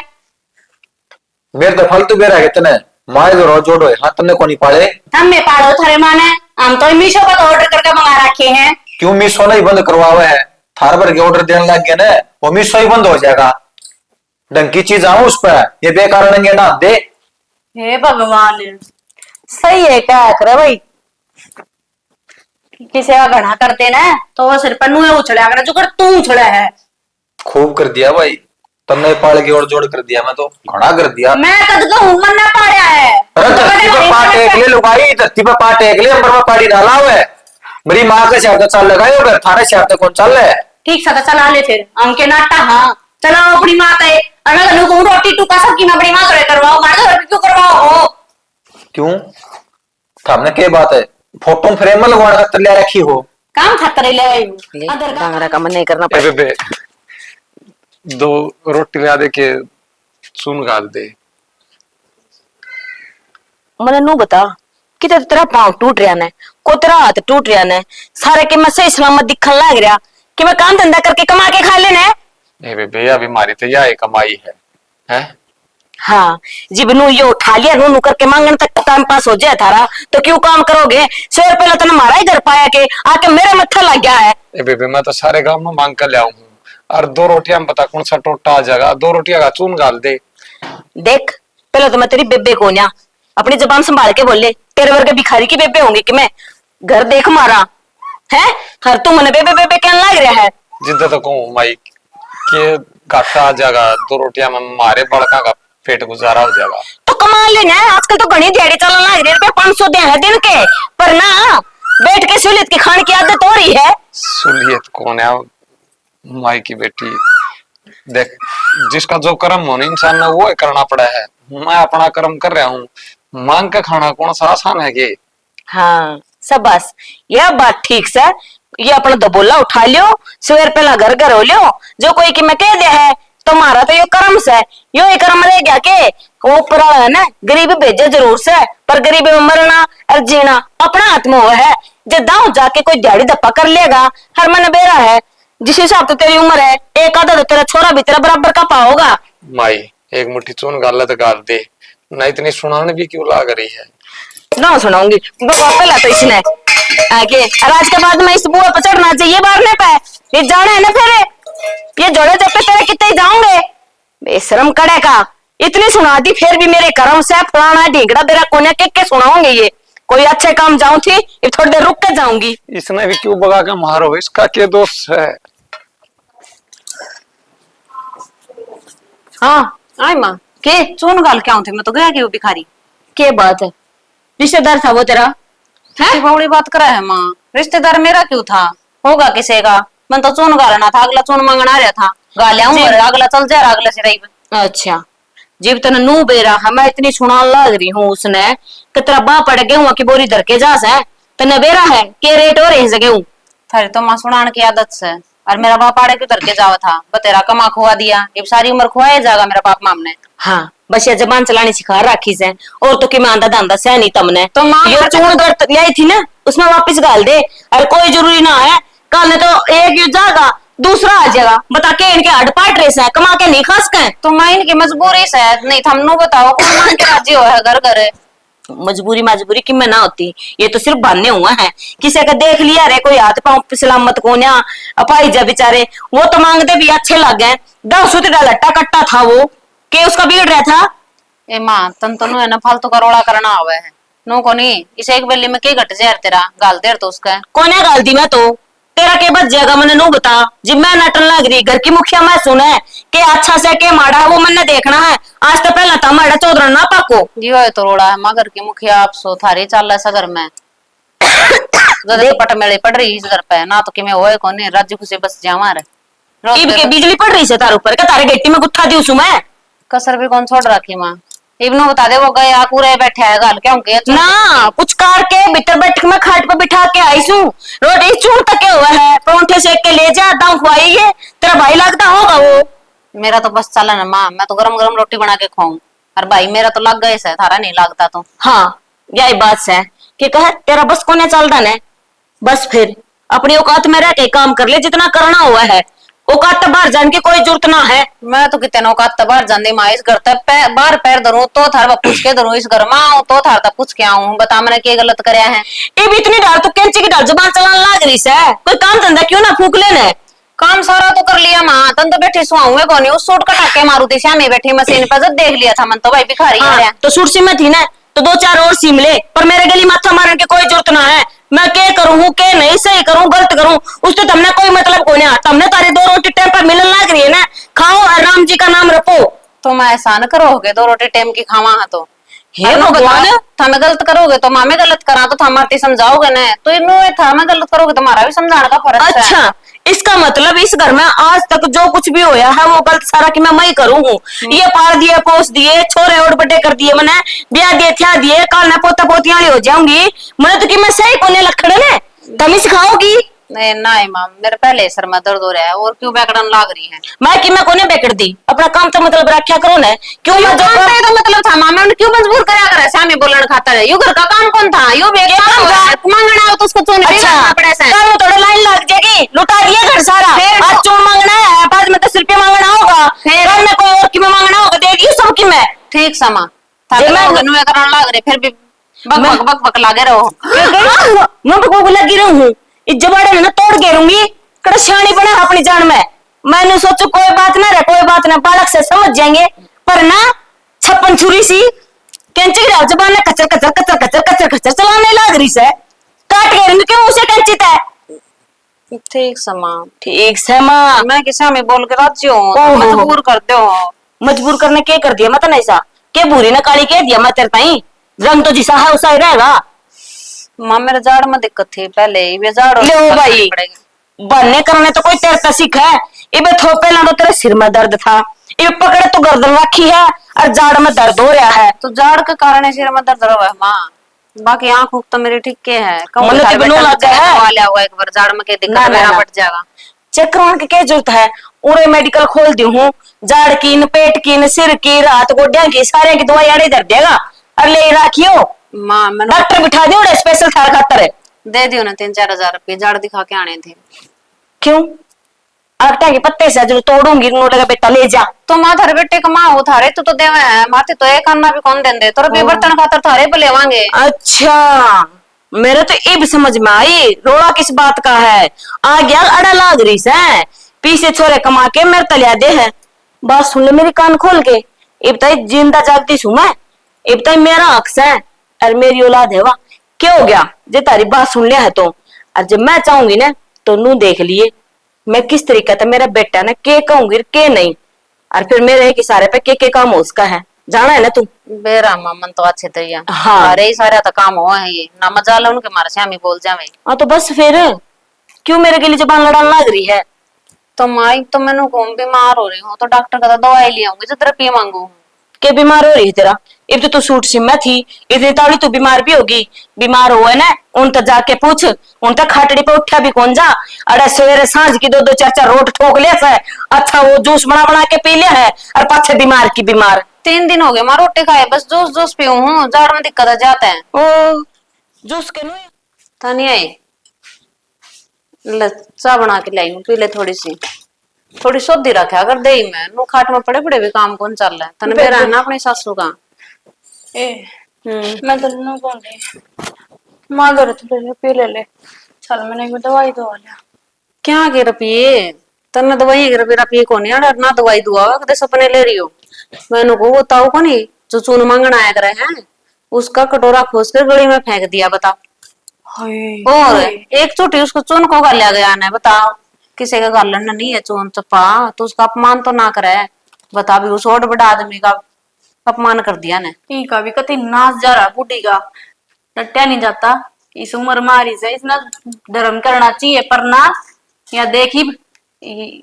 मेरे तो फालतू बेरा है तने माए जो रोज जोड़ो हाथ तने को नहीं पाले। हम में पाड़ो थारे माँ ने, हम तो मीशो पर तो ऑर्डर करके मंगा रखे हैं। क्यों मीशो नहीं बंद करवावे है, थार भर के ऑर्डर देने लग गए ना, वो मीशो ही बंद हो जाएगा। ढंग की चीज आऊं उस पर, ये बेकार नंगे ना दे। हे भगवान सही है क्या करे भाई, किसी का घना करते ना तो वो सिर पर नुए उछड़ा कर जो कर तू उछड़ा है। खूब कर दिया भाई, तुमने पाल के और जोड़ कर दिया, मैं तो घना कर दिया। मैं कद का हूं मन ना पाड़या है। अरे धरती पर पाट एक ले लुगाई, धरती पर पाट एक ले अंबर में पाड़ी डाला हुआ है। मेरी माँ के शब्द चल लगाए हो, थारे शब्द कौन चल रहा है? ठीक सा चला ले फिर अंके नाटा। हाँ चलो अपनी माँ है अगर तनु को रोटी टुका सबकी मैं अपनी माँ करे करवाओ मार दो क्यों करवाओ हो। क्यों सामने क्या बात है, फोटो फ्रेम में लगवाने खातर ले रखी हो? काम खातर ले आई हूं अंदर का डांगरा का मन नहीं करना ए बेबे 2 रोटी ला दे के सुन गाल दे। मैंने नू बता कि तेरा पाँव टूट रहा ने, को तेरा हाथ टूट रहा ने, सारे के मैं सही सलामत दिखन लग रहा कि मैं काम धंधा करके कमा के खा लेने। ए बेबे अभी मारी तो यह कमाई है। हाँ जिब नू ये उठा लिया नू करके मांगने तक टाइम पास हो जाए थारा तो क्यों काम करोगे? शेर पहले तो हमारा ही घर पाया के आके मेरे मत्था लग गया है। ए बेबे मैं तो सारे गांव में मांग कर ले आऊं और 2 रोटियां में बता कौन सा टोटा आ जाएगा, 2 रोटियां का चून गाल दे। देख पहले तो मैं तेरी बेबे को ना अपनी जबान संभाल के बोले, तेरे वर्गे भिखारी की बेबे होंगी कि मैं? घर देख मारा है हर तू मैंने बेबे बेबे कहने लग रहा है। जिद्द तो कहूं माई के घाटा आ जाएगा, 2 रोटियां में मारे बड़का का पेट गुजारा हो जाएगा। तो कमा लेना है, आजकल तो घनी दिहाड़ी चलने लग रही है, 500 दे है दिन के, पर ना बैठ के सहूलियत की खाने की आदत हो रही है। सुलियत कौन है माई की बेटी, देख जिसका जो कर्म होने इंसान ने वो करना पड़ा है। मैं अपना कर्म कर रहा हूँ, मांग के खाना कौन सा आसान है के? हाँ सब बस यह बात ठीक से ये अपना दबोला उठा लियो, सवेर पहला घर घर हो लियो, जो कोई कि मैं कह दिया है तुम्हारा तो यो कर्म से यो ही कर्म रह गया के वो ऊपर वाला है ना गरीब भेजे जरूर से, पर गरीबी में मरना और जीना अपना हाथ में हुआ है। जो दांव जाके कोई दिहाड़ी धप्पा कर लेगा, हर मन बेरा है, जिस हिसाब से तेरी उम्र है एक आधा तो तेरा छोरा भी तेरा बराबर का पाओगा। माई एक मुट्ठी चून गाल तो गाल दे ना, इतनी सुनाने भी क्यों लाग रही है? ना सुनाऊंगी पहला तो इसने आगे और आज के बाद मैं इस बुआ पर चढ़ना चाहिए बारने पे, ये जाना है ना फिर ये जोड़े जब पे तेरे कितने ही जाऊंगे बेशरम कड़े का। इतनी सुना दी फिर भी मेरे कर्म से फलाना ढींगड़ा तेरा कोने के सुनाऊंगे, ये कोई अच्छे काम जाऊं थी ये थोड़ी देर रुक के जाऊंगी। इसने भी क्यों भगा के मारो, इसका क्या दोष है? हाँ आई माँ के चून गाल क्या थे, मैं तो गया कि वो भिखारी। क्या बात है, रिश्तेदार था वो तेरा? है बड़ी बात करा है माँ, रिश्तेदार मेरा क्यों था, होगा किसी का। मैं तो चून गालना था, अगला चून मांगना रहा था, गालिया अगला चल जाए अगला से रही। अच्छा जीव तना नू बेरा मैं इतनी सुना लग रही हूँ उसने कतरा बा पड़ गए हुआ की बोरी धर के जा से तने बेरा है के रेट हो रहे जगह हूँ थारी तो माँ सुनान की आदत से और मेरा बाप आड़े क्यों करके जावा था, बतेरा कमा खुआ दिया, ये सारी उम्र खुआए जाएगा मेरा बाप मामने। हाँ बस ये जबान चलानी सिखा रखी से, और तो कि मैं आंधा धांधा से नहीं तमने। तो माँ ये चूड़ कर ले आई थी ना, उसमें वापस गाल दे, और कोई जरूरी ना है कल ने तो एक ये जाएगा दूसरा आ जाएगा, बता के इनके हड पाट रहे से कमा के नहीं खास के। तो माँ इनकी मजबूरी से नहीं था, हमने बताओ कौन मान के राजी हो है घर घर। मजबूरी कि मैं ना होती, ये तो सिर्फ बहाने हुआ है, किसी का देख लिया रे कोई हाथ पांव सलामत को ना अपाई जा बेचारे, वो तो मांगते भी अच्छे लग गए। 10 उतरा लट्टा कट्टा था वो के उसका बिगड़ रहा था। ए माँ तन तो है ना फालतू का रोड़ा करना हुआ है, नो को नहीं इसे एक बेली में के घट जाए तेरा गाल देर तो उसका कोने गाल दी मैं तो, तेरा के बच जाएगा मैंने नो बता, जिब मैं नटन लग रही घर की मुखिया मैं सुना है के अच्छा से के माड़ा है वो मैंने देखना है, आज तो पहला था माड़ा चौधरा ना पाको। जी हो तो रोड़ा है माँ घर की मुखिया, आप सो थारे चाल ऐसा घर में ज्यादा तो पट मेले पड़ रही इस घर पे ना, तो कि मैं होए कोने राज्य खुशी बस जावा रे इब के बिजली पड़ रही से तार ऊपर, क्या तारे गेटी में गुत्था दी उसमें कसर भी कौन छोड़ रखी माँ, इब्नो बता दे वो गया पूरे बैठे है गाल क्या उनके ना कुछ कार के भीतर बैठ के मैं खाट पे बिठा के आई सू, रोटी चूड़ तक के हुआ है परोंठे सेक के ले जा दाऊ खुआइए, तेरा भाई लगता होगा वो। मेरा तो बस चला ना माँ, मैं तो गरम गरम रोटी बना के खाऊं, और भाई मेरा तो लग गए से थारा नहीं लगता तो। हाँ यही बात है कि कह तेरा बस कोने चलता ने, बस फिर अपनी औकात में रह के काम कर ले जितना करना हुआ है, औकात बाहर जाने की कोई जरूरत ना है। मैं तो कितने औकात बाहर जाने माँ इस घर तक बाहर पैर धरूं तो थार पूछ के धरूं, इस घर में आऊं तो थार तक पूछ के आऊं, बता मैंने क्या गलत करया है। ये भी इतनी डाल तो कैंची की डाल जुबान चलाने लाग रही है, कोई काम धंधा क्यों ना फूक लेने। काम सारा तो कर लिया माँ, तन तो बैठी सुहाऊ है कौन उस सूट कटा के मारूती श्यामी बैठी मशीन पर जब देख लिया था मन तो भाई भिखारी है। तो सुरसी में थी ना तो 2-4 और सीम ले, पर मेरे गली माथा मारने की कोई जरूरत ना है, मैं क्या करूँ के नहीं सही करूँ गलत करूँ उससे तुमने कोई मतलब को नहीं, तुमने तारी 2 रोटी टाइम पर मिलने लग रही है ना, खाओ और राम जी का नाम रखो। तो मैं ऐसा न करोगे 2 रोटी टाइम की खावा है तो हे भगवान, थामे गलत करोगे तो मामे गलत करा तो थामाती समझाओगे ना, तो इनो थामे गलत करोगे तो हमारा भी समझाने का फर्ज है। अच्छा इसका मतलब इस घर में आज तक जो कुछ भी होया है वो गलत सारा कि मैं ही करूँ हूँ, ये पाल दिए पोस दिए छोरे और बड़े कर दिए, मैंने ब्याह दिए थ्या दिए काल ना पोता पोतियां हो जाऊंगी, मैंने तो कि मैं सही कोने लखड़े ने तभी सिखाओगी। नहीं नहीं माम मेरे पहले सर में दर्द हो रहा है और क्यों बैकड़न लाग रही है। मैं कि मैं कोने बेकड़ दी, अपना काम तो मतलब रखा करो ना, क्यों मैं जो काम तो मतलब था मामा ने क्यों मजबूर करा करे सामी बोलने खातर है, यू घर का काम कौन था यू बेटा मांगना हो तो उसको चुन के अच्छा पड़े से कल में थोड़ा लाइन लग जाएगी, लुटा दिया घर सारा, आज चून मांगना है बाद में 10 रुपया मांगना होगा, कल में कोई और की में मांगना होगा, दे दियो सब की मैं ठीक समा जे मैं नुए करन लाग रहे फिर भी बक बक बक बक लागे रहो। मैं को लगी रहूं हूँ इस जबाड़े में ना तोड़ घेरूंगी, कड़ा शानी बना अपनी जान में, मैंने सोचो कोई बात ना रहे कोई बात ना बालक से समझ जाएंगे, पर ना 56 छुरी सी कैंची की डाल जबान में कचर कचर कचर कचर कचर कचर चलाने लग रही से, काट घेरूंगी क्यों उसे कैंची है। ठीक समा ठीक से माँ, मैं किसा में बोल के राजी हूँ मजबूर कर दो, मजबूर करने के कर दिया मत ऐसा के बुरी ना काली कह दिया मैं तेरे ताई, रंग तो जिसा है उसा ही रहेगा। माँ मेरे जाड़ में दिक्कत थी पहले ये जाड़ लो भाई बनने करने तो कोई तेरे सीख है, इबे थोपे ना तो तेरे सिर में दर्द था, इबे पकड़े तो गर्दन रखी है और जाड़ में दर्द हो रहा है, तो जाड़ के कारण सिर में दर्द रहा है माँ, बाकी आँख उख तो मेरी ठीक के है मतलब तो बिनो लग गया है वाला हुआ एक बार जाड़ में के दिक्कत मेरा बढ़ जाएगा। चेक करवाने की क्या जरूरत है, उरे मेडिकल खोल दी हूँ, जाड़ की न पेट की न सिर की रात गोड्या की सारे की दवाई आड़े दर देगा और ले रखियो माँ मैंने डॉक्टर बिठा दियो स्पेशल थार खातर है। दे दियो ना 3-4 हजार रुपये जाड़ दिखा के आने थे। क्यों आटा के पत्ते से जो तोड़ूंगी नोट का बेटा ले जा, तो माँ थारे बेटे का माँ हो थारे तू तो देवे है माते तो एक अन्ना भी कौन देंदे तो भी बर्तन खातर थारे पे लेवांगे। अच्छा मेरे तो इब समझ में आई रोड़ा किस बात का है, आ गया अड़ा लाग रही से पीछे छोरे कमा के मेरे तलिया दे है, बात सुन ले मेरी कान खोल के, इब तक जिंदा जागती छू मैं, इब तक मेरा अक्स है और मेरी औलाद है, वाह क्या हो गया जे तारी बात सुन लिया है तो, और जब मैं चाहूंगी ना तो नू देख लिए मैं किस तरीके से मेरा बेटा ना के कहूंगी के नहीं, और फिर मेरे एक इशारे पे के काम हो उसका है, जाना है ना तू। बेरा मन तो अच्छे तैया हाँ। अरे सारा तो काम हुआ है ये ना मजा लो उनके मारे श्यामी बोल जावे। हाँ तो बस फिर क्यों मेरे के लिए जबान लड़ाने लग रही है। तो माई तो मैंने को बीमार हो रही हूँ तो डॉक्टर का दवाई ले आऊंगी जो तेरा पी मांगू के बीमार हो रही है तेरा। अब तो तू सूट सिम थी, इतनी ताली तू बीमार भी होगी। बीमार हो है ना, उन तक जाके पूछ, उन तक खाटड़ी पे उठा भी कौन जा। अरे सवेरे सांझ की 2-2 4-4 रोट ठोक लिया है, अच्छा वो जूस बना बना के पी लिया है, और पाछे बीमार की बीमार। 3 दिन हो गए मां रोटी खाए, बस जूस जूस पीऊ हूँ, जाड़ में दिक्कत आ जाता है। ओ जूस के नु था नहीं आई, ले चाह बना के लाई हूँ, पी ले थोड़ी सी, थोड़ी सोधी रखा अगर दे मैं नु खाट में पड़े पड़े भी काम कौन चल रहा है तने बेरा है ना अपनी सासू का। ए मैं तो नु बोल रही मां घर थोड़े पी ले चल मैंने एक दवाई दवा लिया। क्या के रपिए तने दवाई के रपिए कोनी है ना दवाई दुआ कदे सपने ले रही हो। मैंने को बताओ कोनी जो चून मांगण आया करे हैं उसका कटोरा खोस कर गली में फेंक दिया बता। और एक चोटी उसको चून को गालिया गया ने बताओ, किसी का गालन नहीं है चून चपा तो उसका अपमान तो ना करे बता, भी उस और बड़ा आदमी का अपमान कर दिया ने। का भी कति नाच जा रहा बूढ़ी का रट्या नहीं जाता इस उम्र मारी से इसने धर्म करना चाहिए पर ना या देखी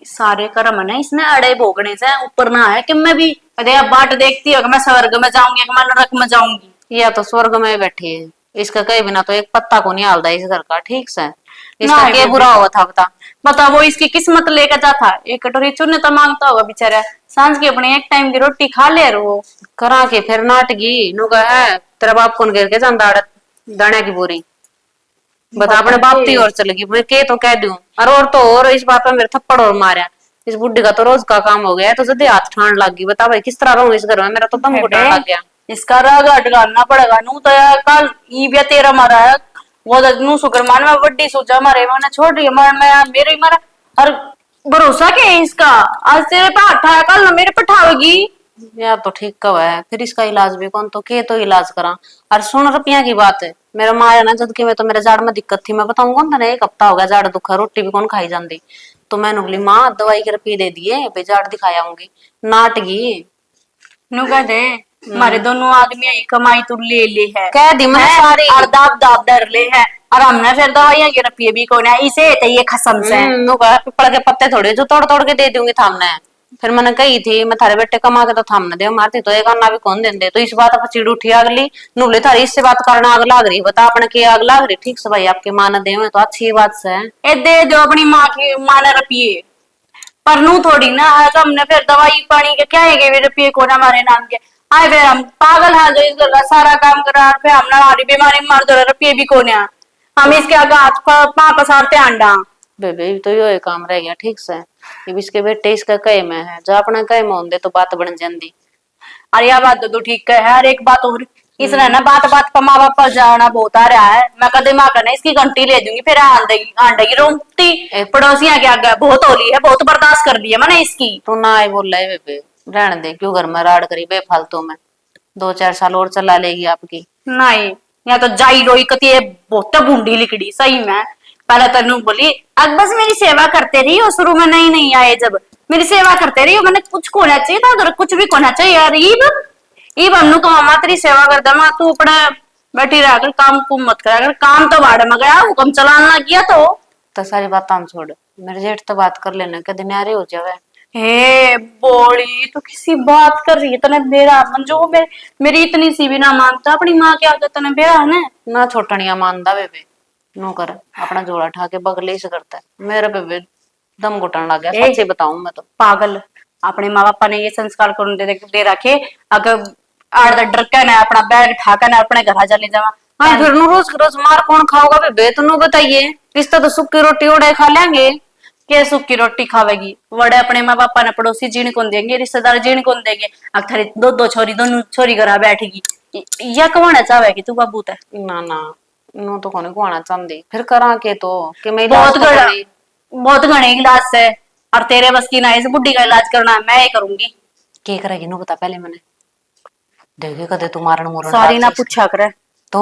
सारे कर्म है इसने अड़े भोगने से ऊपर ना है कि मैं भी अरे अब बाट देखती है मैं स्वर्ग में जाऊंगी मैं नरक में जाऊंगी। या तो स्वर्ग में बैठी है, इसका कई बिना तो एक पत्ता को नहीं हालता इस घर का ठीक से। इसका क्या बुरा हुआ था बता वो इसकी किस्मत लेकर जाता एक कटोरी चूने तो मांगता होगा बेचारा, सांझ की अपने एक टाइम की रोटी खा ले वो करा के फिर नाटगी नु है तेरा बाप कौन गिर के जाता दाने की बोरी बता अपने बाप की ओर चलेगी मैं के तो कह दूं। और तो और इस बात पे मेरे थप्पड़ और मारा, इस बुड्ढी का तो रोज का काम हो गया तो जल्दी हाथ ठान लग गई। बता भाई किस तरह रहूं इस घर में, मेरा तो दम घुटने लग गया। इसका राग अटकाना पड़ेगा नू तो कल ई भी तेरा मारा है वो नू शुक्र मान में बड्डी सोचा मारे मैंने छोड़ रही है मैं मेरे मारा और भरोसा क्या है इसका आज तेरे पे हटा कल ना मेरे पे ठावेगी। यार तो ठीक कब है फिर इसका इलाज भी कौन तो के तो इलाज करा। और सुन रुपया की बात है मेरा माँ है ना जब कि मैं तो मेरे जाड़ में दिक्कत थी मैं बताऊं कौन था ना, 1 हफ्ता हो गया जाड़ दुखा रोटी भी कौन खाई जाती तो मैंने बोली माँ दवाई के रुपये दे दिए भाई जाड़ दिखाई आऊंगी नाटगी नू कह दे हमारे दोनों आदमी यही कमाई तू ले है कह दी मैंने सारी और दाब दाब डर ले है और हमने फिर दवाइयां के रुपये भी कौन है इसे ये खसम से पिपड़ के पत्ते थोड़े जो तोड़ तोड़ के दे दूंगी थामने। फिर मैंने कही थी मैं थारे बेटे कमा के तो थामने दे मारती तो एक अन्ना भी कौन देंदे तो इस बात पर चिड़ उठी अगली नूले थारी इससे बात करना आग लाग रही बता अपने के आग लाग रही ठीक से भाई आपके माँ ने दे तो अच्छी बात से ए दे दो अपनी माँ की माँ ने रुपये पर नू थोड़ी ना है तो हमने फिर दवाई पानी के क्या है रुपये को ना हमारे नाम के आए फिर हम पागल है जो इस घर का सारा काम करा फिर हमने हमारी बीमारी मार दो रुपये भी कोने हम इसके आगे हाथ पाँ पसारते अंडा बेबे तो यो काम रह गया ठीक से। अब इसके बेटे इसका कई में है जो अपना कई में होंगे तो बात बन जाती। अरे यह बात तो ठीक है यार एक बात और इसने ना बात बात पर माँ बाप पर जाना बहुत आ रहा है मैं कदे माँ करना इसकी घंटी ले दूंगी फिर आंडे की रोमती पड़ोसियां के आगे बहुत होली है बहुत बर्दाश्त कर दी है मैंने इसकी। तू ना ही बोल रहा है बेबे रहने दे क्यों घर में राड़ करी बेफालतू में 2-4 साल और चला लेगी आपकी। नहीं या तो जाई रोई कती बहुत बूंदी लिकड़ी सही में पहले तेनू बोली अब बस मेरी सेवा करते रही हो शुरू में नहीं आए जब मेरी सेवा करते रही हो मैंने कुछ होना चाहिए था उधर कुछ भी होना चाहिए यार ईब हमनू तो मामा तेरी सेवा कर दे तू अपने बैठी रह कर काम कुम मत कर अगर काम तो बाड़े में गया हुक्म चलाना लग गया तो सारी बात हम छोड़ मेरे जेठ तो बात कर लेना कदे न्यारे हो जावे। हे बोली तो किसी बात कर रही है तने मेरा मन जो मेरी इतनी सी भी ना मानता अपनी माँ के आगे तने बेरा है ना छोटनिया मानदा बेबे नो कर अपना जोड़ा उठा के बगले से करता है मेरा बेबे दम घुटन लग गया सच्ची बताऊं मैं तो पागल अपने माँ बापा ने ये संस्कार कर दे रखे अगर आड़ डर के ना अपना बैग उठा कर ना अपने घर चले जावा। हाँ फिर नु रोज रोज मार कौन खाओगा बेबे तुम बताइए रिश्ता तो सुखी रोटी उड़े खा लेंगे के सूखी रोटी खावेगी वड़े अपने माँ बापा ने पड़ोसी जीण कौन देंगे रिश्तेदार जीण कौन देंगे अक्थरी दो छोरी दोनों छोरी घर बैठेगी या कमाना चाहेगी तू बाबू ते ना ना नो तो कोने को आना चाहती फिर करा के तो कि मैं बहुत घने इलाज है और तेरे बस की ना इस बुढ़ी का इलाज करना मैं ही करूंगी। क्या करेगी नो बता पहले मैंने देखे कदे तू मारन मोरन सारी ना पूछा करे तो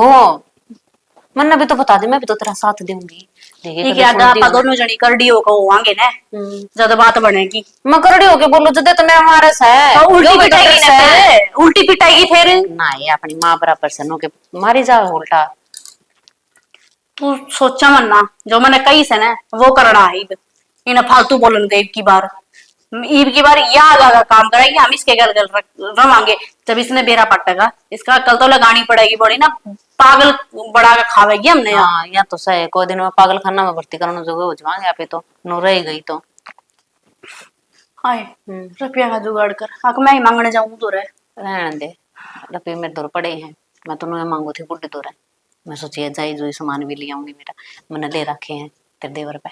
मन भी तो बता दे मैं भी तो तेरा साथ दूंगी। ठीक है आप दोनों जनी करडी होकर होवांगे ना ज्यादा बात बनेगी मैं करडी होके बोलू जदे तो मेरा मारस है तो उल्टी पिटाएगी ना उल्टी पिटाएगी फिर ना ये अपनी मां बराबर से नो के मारी जा उल्टा तू सोचा मन्ना जो मैंने कही से ना वो करना है इन्हें फालतू बोलन दे की बार ईब की बार यहाँ आगा काम करेगी, हम इसके गल गल रवांगे। जब इसने बेरा पटेगा इसका कल तो लगानी पड़ेगी बॉडी ना, पागल बड़ा के खावेगी हमने यहाँ। हाँ या तो सही, कोई दिन में पागल खाना में भर्ती कराने जो हो जाएंगे यहाँ पे, तो नो रह गई तो। हाय रुपया का जुगाड़ कर, अगर मैं ही मांगने जाऊं तो रहे। रहने दे, रुपये मेरे दौर पड़े हैं, मैं तो नहीं मांगू थी बुढ़े दौर। मैं सोची जाई जो सामान भी ले आऊंगी, मेरा मैंने ले रखे हैं तेरे देवर पे।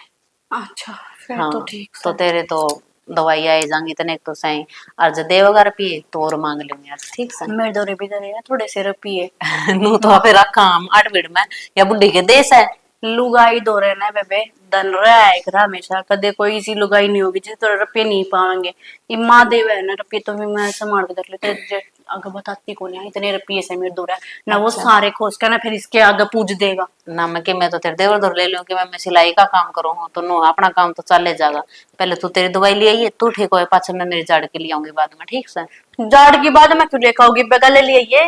अच्छा फिर हाँ तो ठीक तो तेरे तो दवाई आई जाएंगी तने तो सही, और जो देवगा रुपये तो और मांग लूंगी यार, ठीक से। मेरे दौरे भी दे थोड़े से रुपये नू तो फिर रखा हम 8 मिनट में, या बुढ़ी के देश है। लुगाई दो रहे ना बेबे, दन रहा है घर हमेशा, कदे कोई इसी लुगाई नहीं होगी जिस तो रुपये नहीं पाएंगे। ये माँ देव है ना रुपये, तो भी मैं संभाल के रख लेते। अगर बताती को नहीं इतने रुपये से मेरे दूर है ना, वो सारे खोज कर ना फिर इसके आगे पूछ देगा ना। मैं तो तेरे देवर दौर ले लूं कि मैं सिलाई का काम करूँ, तो नो अपना काम तो चले जाएगा। पहले तू तेरी दवाई ले आई, तू ठीक हो पाछे मैं मेरी झाड़ के लिए आऊंगी बाद में, ठीक से। जाड़ की बाद मैं क्यों लेकर आऊंगी, बगल ले लिए ये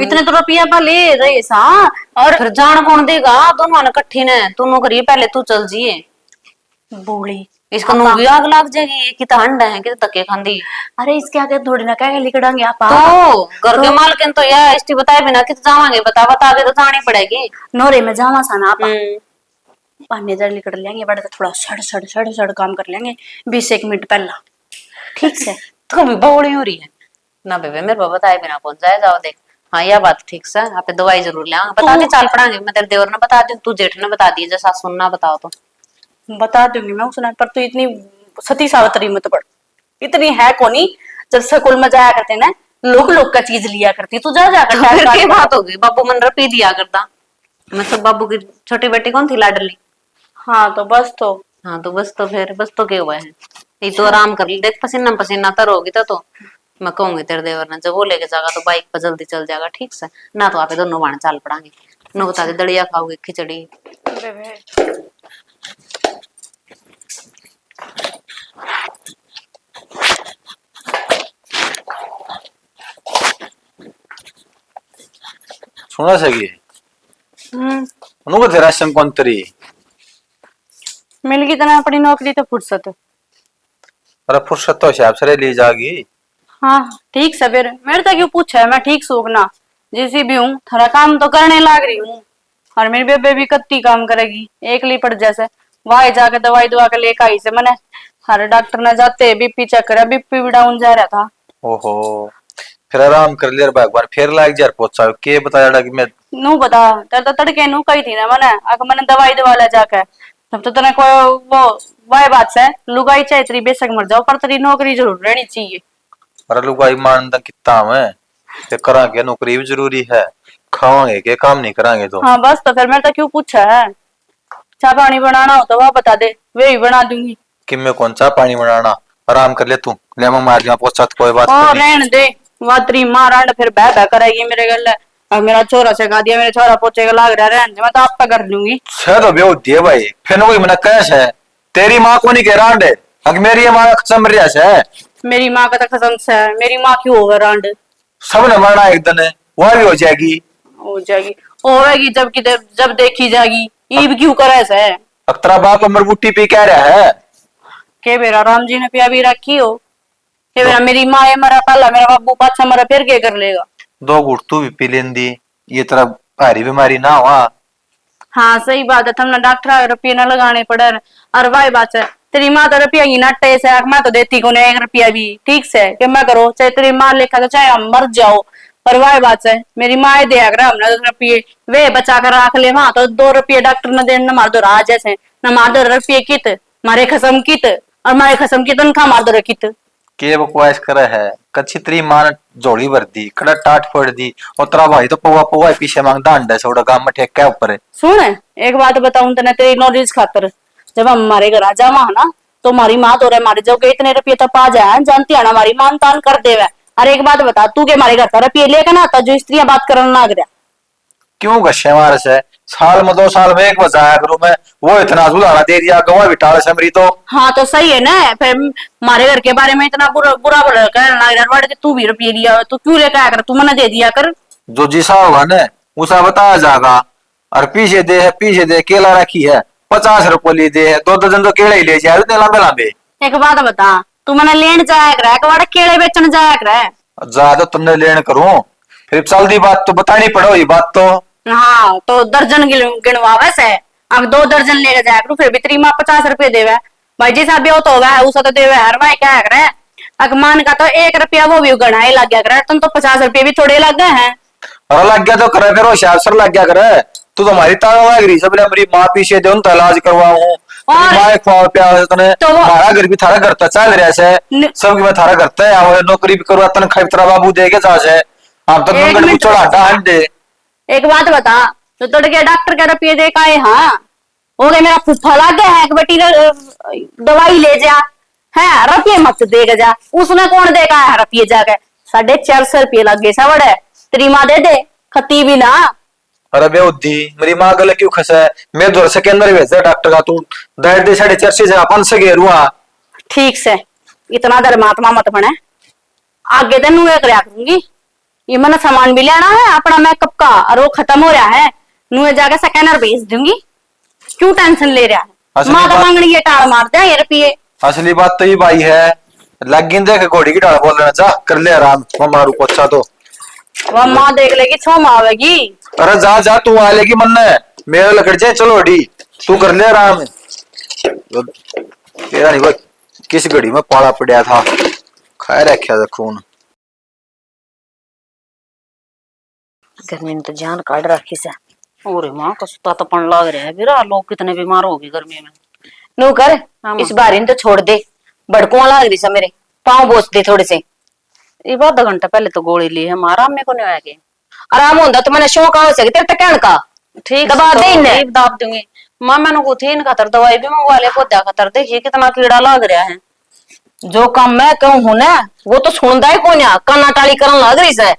इतने तो रुपया पा ले रहे सा। और फिर जान कौन देगा, दोनों ने इकट्ठी ने, तू नो करिए पहले तू चल जिए। बूढ़ी इसका नो भी आग लग जाएगी, ये कितना हंडा है कितना तके खांदी। अरे इसके आगे थोड़ी ना कह लिकड़ांगे आप तो घर के मालकिन तो यार इसकी बताए बिना कित जावांगे, बता के तो जानी पड़ेगी। नोरे में जावा सा ना आप पानी जड़ लिकड़ लेंगे, बड़े तो थोड़ा सड़ काम कर लेंगे 20 मिनट पहला, ठीक से। तो भी बौड़ी हो रही है ना बेबे, मेरे को बताए बिना कौन जाए, जाओ देख। हाँ यह बात ठीक से, आप दवाई जरूर ले बता के चाल पड़ांगे। मैं तेरे देवर ने बता दी, तू जेठ ने बता दी, जैसा सुनना बताओ तो बता दूंगी मैं उसने, पर तू इतनी सती सावत्री मत पड़, इतनी है कोनी। जब स्कूल में जाया करते ना लोग का चीज लिया करती, तू जा कर फिर क्या बात होगी, बाबू मन रुपये दिया करता। मैं तो बाबू की छोटी बेटी कौन थी लाडली। हाँ तो बस तो फिर बस तो क्या हुआ है, ये तो आराम कर ली, देख पसीना पसीना तर होगी तो मैं कहूंगी तेरे देवर ने जब वो लेके जाएगा तो बाइक पर जल्दी चल जाएगा, ठीक से ना। तो आप दोनों बाण चाल पड़ांगे, नो बता दे दड़िया खाओगे खिचड़ी। सुना सकी उनको तेरा संकोंतरी मिल गई तना अपनी नौकरी तो फुर्सत। अरे फुर्सत तो हिसाब से ली जाएगी। हाँ ठीक सवेरे मेरे तक क्यों पूछा है, मैं ठीक सोगना जैसी भी हूँ, थोड़ा काम तो करने लाग रही हूँ। और मेरी बेबे भी कत्ती काम करेगी एक ली पड़ जैसे, वहां जाके दवाई दुआ के लेकर आई से मैंने। हर डॉक्टर ने जाते बीपी चेक करा, बीपी भी डाउन जा रहा था। ओहो फिर आराम कर लिया बार फिर लाग जार पहुंचा के बताया कि मैं नू बता तेरे तो तड़के नू कही थी ना मैंने, अगर मैंने दवाई दवा ले जाकर तब तो तेने कोई वो वह बात से लुगाई चाहे तेरी बेशक मर जाओ पर तेरी नौकरी जरूर रहनी चाहिए। अरे लुगाई मानदा कितना है ते करा के नौकरी भी जरूरी है, खावांगे के काम नहीं करांगे तो। हाँ बस तो फिर मेरे तो क्यों पूछा है, चाय पानी बनाना हो तो वह बता दे, वे भी बना दूंगी। कि मैं कौन सा पानी बनाना, आराम कर ले तू, ले मैं मार दिया पहुंचा कोई बात और नहीं। रहने दे वात्री मारांड फिर बह करेगी मेरे गल। अब मेरा छोरा सिखा दिया, मेरे छोरा पोचे का लाग रहा रहने दे, मैं तो आप कर लूंगी। छह तो बेव दिए भाई फिर कोई मना कैश है, तेरी माँ को नहीं कह रांड है अगर मेरी माँ कसम रिया है। मेरी माँ का तो कसम से है, मेरी माँ क्यों होगा रांड, सब ने मरना एक दिन है, वह भी हो जाएगी होगी जब देखी जाएगी। ईब क्यों करे से अख्तरा बाप अमर बूटी पी कह रहा है के मेरा राम जी ने पिया भी रखी हो के मेरा, मेरी माँ ये मरा पहला, मेरा बाबू पाछा मरा फिर क्या कर लेगा। 2 घुट तू भी पी लेंदी, ये तरह भारी बीमारी ना हुआ। हाँ सही बात है, तुमने डॉक्टर रुपये न लगाने पड़े। और वाई बात है तेरी माँ तो रुपया ही नट्टे से, मैं तो देती को नहीं 1 रुपया भी, ठीक से कि मैं करो चाहे तेरी माँ लेखा तो चाहे हम मर जाओ। पर वाई बात है मेरी माँ दिया कर हमने 2 रुपये वे बचा कर रख ले, वहां तो 2 रुपये डॉक्टर ने देने मार दो राज जैसे न मार दो रुपये कित मारे खसम कित, और मारे खसम की तनखा मार दो कित के बकवास करे है, कच्ची तेरी माँ ने जोड़ी भर दी कड़ा टाट फोड़ दी, और तेरा भाई तो पौवा पौवा पीछे मांगदा अंडा से गांव में ठेक क्या ऊपर है। सुन एक बात बताऊं तने तेरी नॉलेज खातर, जब हम हमारे घर आ जावा ना तो हमारी माँ तो मारे जो के इतने रुपये तब आ जाए जानती है ना, हमारी मान तान कर देवे। अरे एक बात बता तू के हमारे घर का रुपये लेकर ना आता जो स्त्रियां बात करने लाग रहा क्यों गश्े मार से, साल में 2 साल में एक बचाया करूं मैं, वो इतना सुधारा दे दिया गवा बिठाल से मरी तो। हाँ तो सही है ना, फिर हमारे घर के बारे में इतना बुरा बुरा कहने लग रहा है, तू भी रुपये लिया तो क्यों लेकर आया कर, तू मना दे दिया कर। जो जिसा होगा ना उसा बताया जाएगा। और पीछे दे केला रखी है 50 रुपये ली दे, 2 दर्जन तो केले ही ले जाए लंबे लंबे। एक बात बता तू मैंने लेन जाया कर कबाड़ केले बेचन जाया कर। ज्यादा तुमने लेन करूं फिर चल दी बात तो बतानी पड़ो ये बात तो। हाँ तो दर्जन गिनवावे से अब 2 दर्जन लेके जाया करूं फिर भी माँ 50 रुपये देवे भाई जी साहब तो होगा है उसे तो देवे हर भाई क्या करे। अगमान का तो 1 रुपया वो भी गणा ही लग गया करे तुम तो 50 रुपये भी थोड़े लग गए हैं। अरे लग गया तो करे फिर होशियार सर लग गया करे। तू तो हमारी तारा लग रही सब मेरी माँ पीछे दे उनका इलाज करवाऊं माँ खवा प्यार तने तो वो- हमारा घर भी थारा करता चल रहा से सब मैं थारा करता है नौकरी भी करवा तन खाई तेरा बाबू देके जा से आप तक एक मंगल मिनट चढ़ा हट दे। एक बात बता तो तोड़ के डॉक्टर के रुपये दे का है हाँ हो गया मेरा फुफ्फा लग गया है एक बेटी दवाई ले जा है रुपये मत देगा जा उसने कौन देगा है रुपये जाके 450 रुपये लग गए सब बड़े तेरी माँ दे दे खती भी ना। अरे बे उद्दी मेरी माँ गले क्यों खसा है मैं घर से के अंदर भेजा डॉक्टर का तू दर्द दे 450 से अपन से घेरुआ। ठीक से इतना धर्मात्मा मत बने आगे तेन नुए करया करूंगी ये मैंने सामान भी लेना है अपना मेकअप का और वो खत्म हो रहा है नुए जाके स्कैनर भेज दूंगी क्यों टेंशन ले रहा है असली माँ तो बात- मांगनी ये टाल मार दे ये रुपये। असली बात तो ये भाई है लग गिन देख घोड़ी की डाल बोल रहा जा कर ले आराम मैं मारू पोछा तो वह माँ देख लेगी छो माँ आवेगी। अरे जा जा तू आ लेगी मन मेरे लकड़ जाए चलो अड़ी तू कर ले आराम तेरा नहीं कोई किस घड़ी में पाला पड़ा था खाए रखा था खून। गर्मी ने तो जान काट रखी से। अरे माँ कसुता तो पन लग रहा है बिरा लोग कितने बीमार हो गए गर्मी में। नू कर हाँ, इस बार इन तो छोड़ दे बड़कुआ लग रही से मेरे पाँव बोझ दे थोड़े से। ये आधा घंटा पहले तो गोली ली है मारा मेरे को नहीं आया के आराम होता तो मैंने शौक हो सके तेरे तक का ठीक दबा तो दे इन्हें। नींद दाब दूंगी माँ मैंने को थी इन खातर दवाई भी मंगवा ले पौधा खातर देखिए कितना कीड़ा लग रहा है। जो काम मैं कहूँ हूं ना वो तो सुनता ही कौन है काना टाली करन लग रही से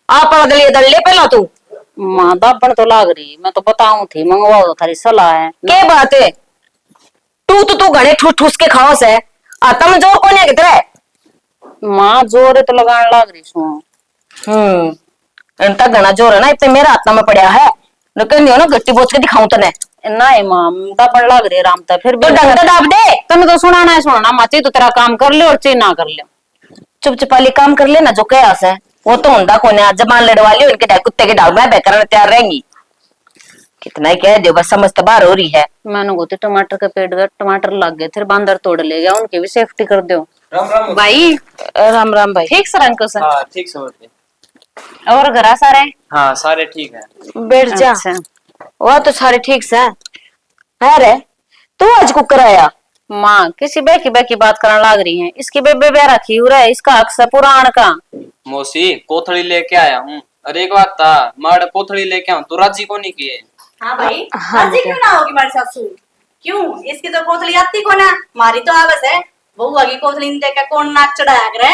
आप दल ले पहला तू माँ दाबन तो लग रही मैं तो बताऊं थी मंगवाओ तो थारी सलाह है। के बात है तू घने ठूस ठूस के खाओ से आता में जोर कौन है कितने माँ जोर तो लगाने लग रही सो इनका घना जोर है ना इतने मेरा हाथ में पड़ा है कहनी हो ना गट्टी बोझ के दिखाऊं तने नहीं माँ दाबन लग रही आराम था फिर तो ढंग से दाब दे तने तो सुनाना है सुनाना माची तो तेरा काम कर ले और ची ना कर ले चुप चुपाली काम कर लेना जो क्या है वो तो हुंदा कोने आज जबान लड़वा ली उनके डाल कुत्ते के डाल में बेकर तैयार रहेंगी कितना ही कह दो बस समझ तो बाहर हो रही है। मैंने गोते टमाटर के पेड़ में टमाटर लग गए फिर बंदर तोड़ ले गया उनकी भी सेफ्टी कर दो राम राम भाई। राम राम भाई ठीक सर अंकल सर हाँ ठीक समझ गए। और घरा सारे हाँ सारे ठीक है। बैठ जा अच्छा। वो तो सारे ठीक से है रे तू आज को कराया माँ किसी बे की बात करने लग रही है इसकी बेबे बे रखी हुआ है इसका अक्सर पुराण का मौसी कोथड़ी लेके आया हूँ। अरे एक बात था माड़ कोथड़ी लेके आऊँ तो राजी को नहीं किए। हाँ भाई राजी क्यों ना होगी हमारी सासू क्यों इसकी तो कोथली आती को ना मारी तो आवस है बउआ की कोथली देख के कौन नाक चढ़ाया करे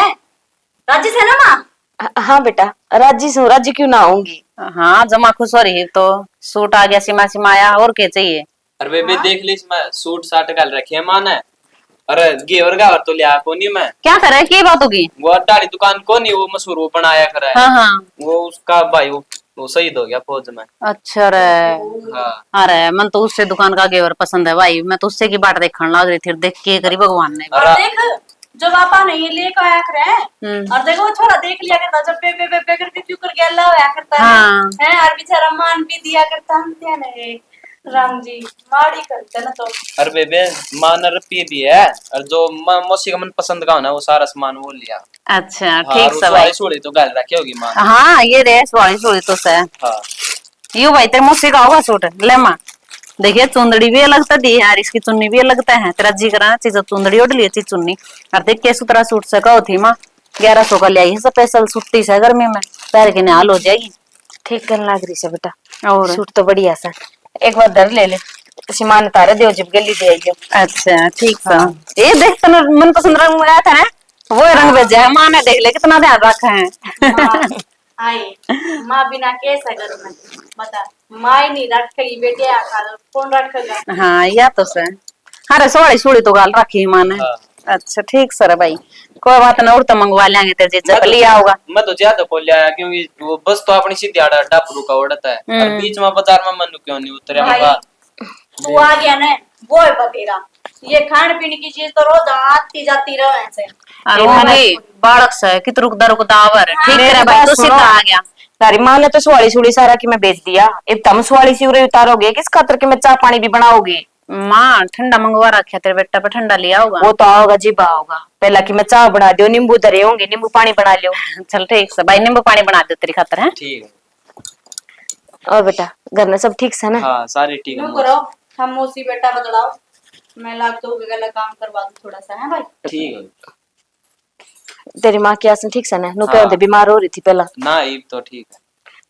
राजी से ना माँ। हाँ बेटा राजी से राजी क्यों ना आऊंगी। हाँ जमा खुश हो रही है तो सूट आ गया सीमा सिमाया और क्या चाहिए। अरे बेबे देख ली मैं सूट साट डाल रखे है माँ ने। अरे गेवर गावर तो लिया को नहीं मैं क्या करे की बात होगी। वो अड्डाड़ी दुकान को नहीं वो मशहूर वो बनाया करा है। हाँ हाँ वो उसका भाई वो शहीद हो गया फौज में। अच्छा रे हाँ अरे मन तो उससे दुकान का गेवर पसंद है भाई मैं तो उससे की बाट देखने लग रही थी देख के करी भगवान ने। और देख जो पापा ने ये लेकर आया करे और देखो वो थोड़ा देख लिया करता जब बे बे बे करके क्यों कर गया अल्लाह आया करता हाँ। है और बेचारा मान भी दिया करता हम क्या नहीं राम जी माड़ी करते ना तो। अरे बेबे माँ ने रुपये दिए है और जो मौसी का मन पसंद का होना वो सारा सामान वो लिया। अच्छा हाँ, ठीक और है भाई। सोड़ी तो गाल रखी होगी माँ ने। हाँ ये रे सोड़ी सोड़ी तो से हाँ यू भाई तेरे मुझसे का होगा सूट ले माँ देखिए चुंदड़ी भी अलग था दी यार इसकी चुन्नी भी अलग है तेरा जी करा चीज चुंदड़ी उड़ ली चीज चुन्नी और देख के सुतरा सूट से कहो थी माँ 1100 का ले आई स्पेशल सुट्टी से गर्मी में पैर के निहाल हो जाएगी। ठीक करने लग रही से बेटा और सूट तो बढ़िया सा एक बार दर ले ले सीमान तारे दो जब गली दे आइयो। अच्छा ठीक था ये देख तेरा मन पसंद रंग में आया था ना वो रंग भेजा है माँ ने देख ले कितना ध्यान रखा है। आई माँ बिना कैसा घर में बता माँ ही नहीं रखेगी बेटे आखा कौन रखेगा। हाँ या तो से अरे सोड़ी सोड़ी तो गाल रखी माँ ने। हाँ। अच्छा ठीक सर भाई कोई बात ना और तो मंगवा लेंगे तेरे जब लिया होगा। मैं तो ज्यादा बोल लिया क्योंकि वो बस तो अपनी सीधी आड़ा डापरू का उड़ता है और बीच में बाजार में मनु क्यों नहीं उतरे भाई होगा। तू आ गया ना वो है बतेरा। ये खाने पीने की चीज तो रोज आती जाती रहे ऐसे। अरे मैंने बालक से कि रुक दावर ठीक मेरी करे भाई बात तो सुनो। सीधा आ गया। तारी माँ ने तो सुवाली सुड़ी सारा की मैं बेच दिया, अब तुम सुवाली सी उतारोगे किस खातर के मैं चाय पानी भी बनाओगे? माँ ठंडा मंगवा रखा तेरे बेटा पे, ठंडा लिया होगा। वो तो आओगा जी आओगा, पहला की मैं चाय बना दो, नींबू धरे होंगे नींबू पानी बना लो। चल ठीक से भाई, नींबू पानी बना दो तेरी खातर है। ठीक है। और बेटा घर में सब ठीक से ना? हाँ सारी ठीक है नो करो, हम मौसी बेटा बदलाओ, मैं लाग तो गला काम करवा दूं थोड़ा सा है भाई। ठीक है। तेरी माँ की आसन ठीक से ना? नु हाँ। पे बीमार हो रही थी पहला। ना ईब तो ठीक है।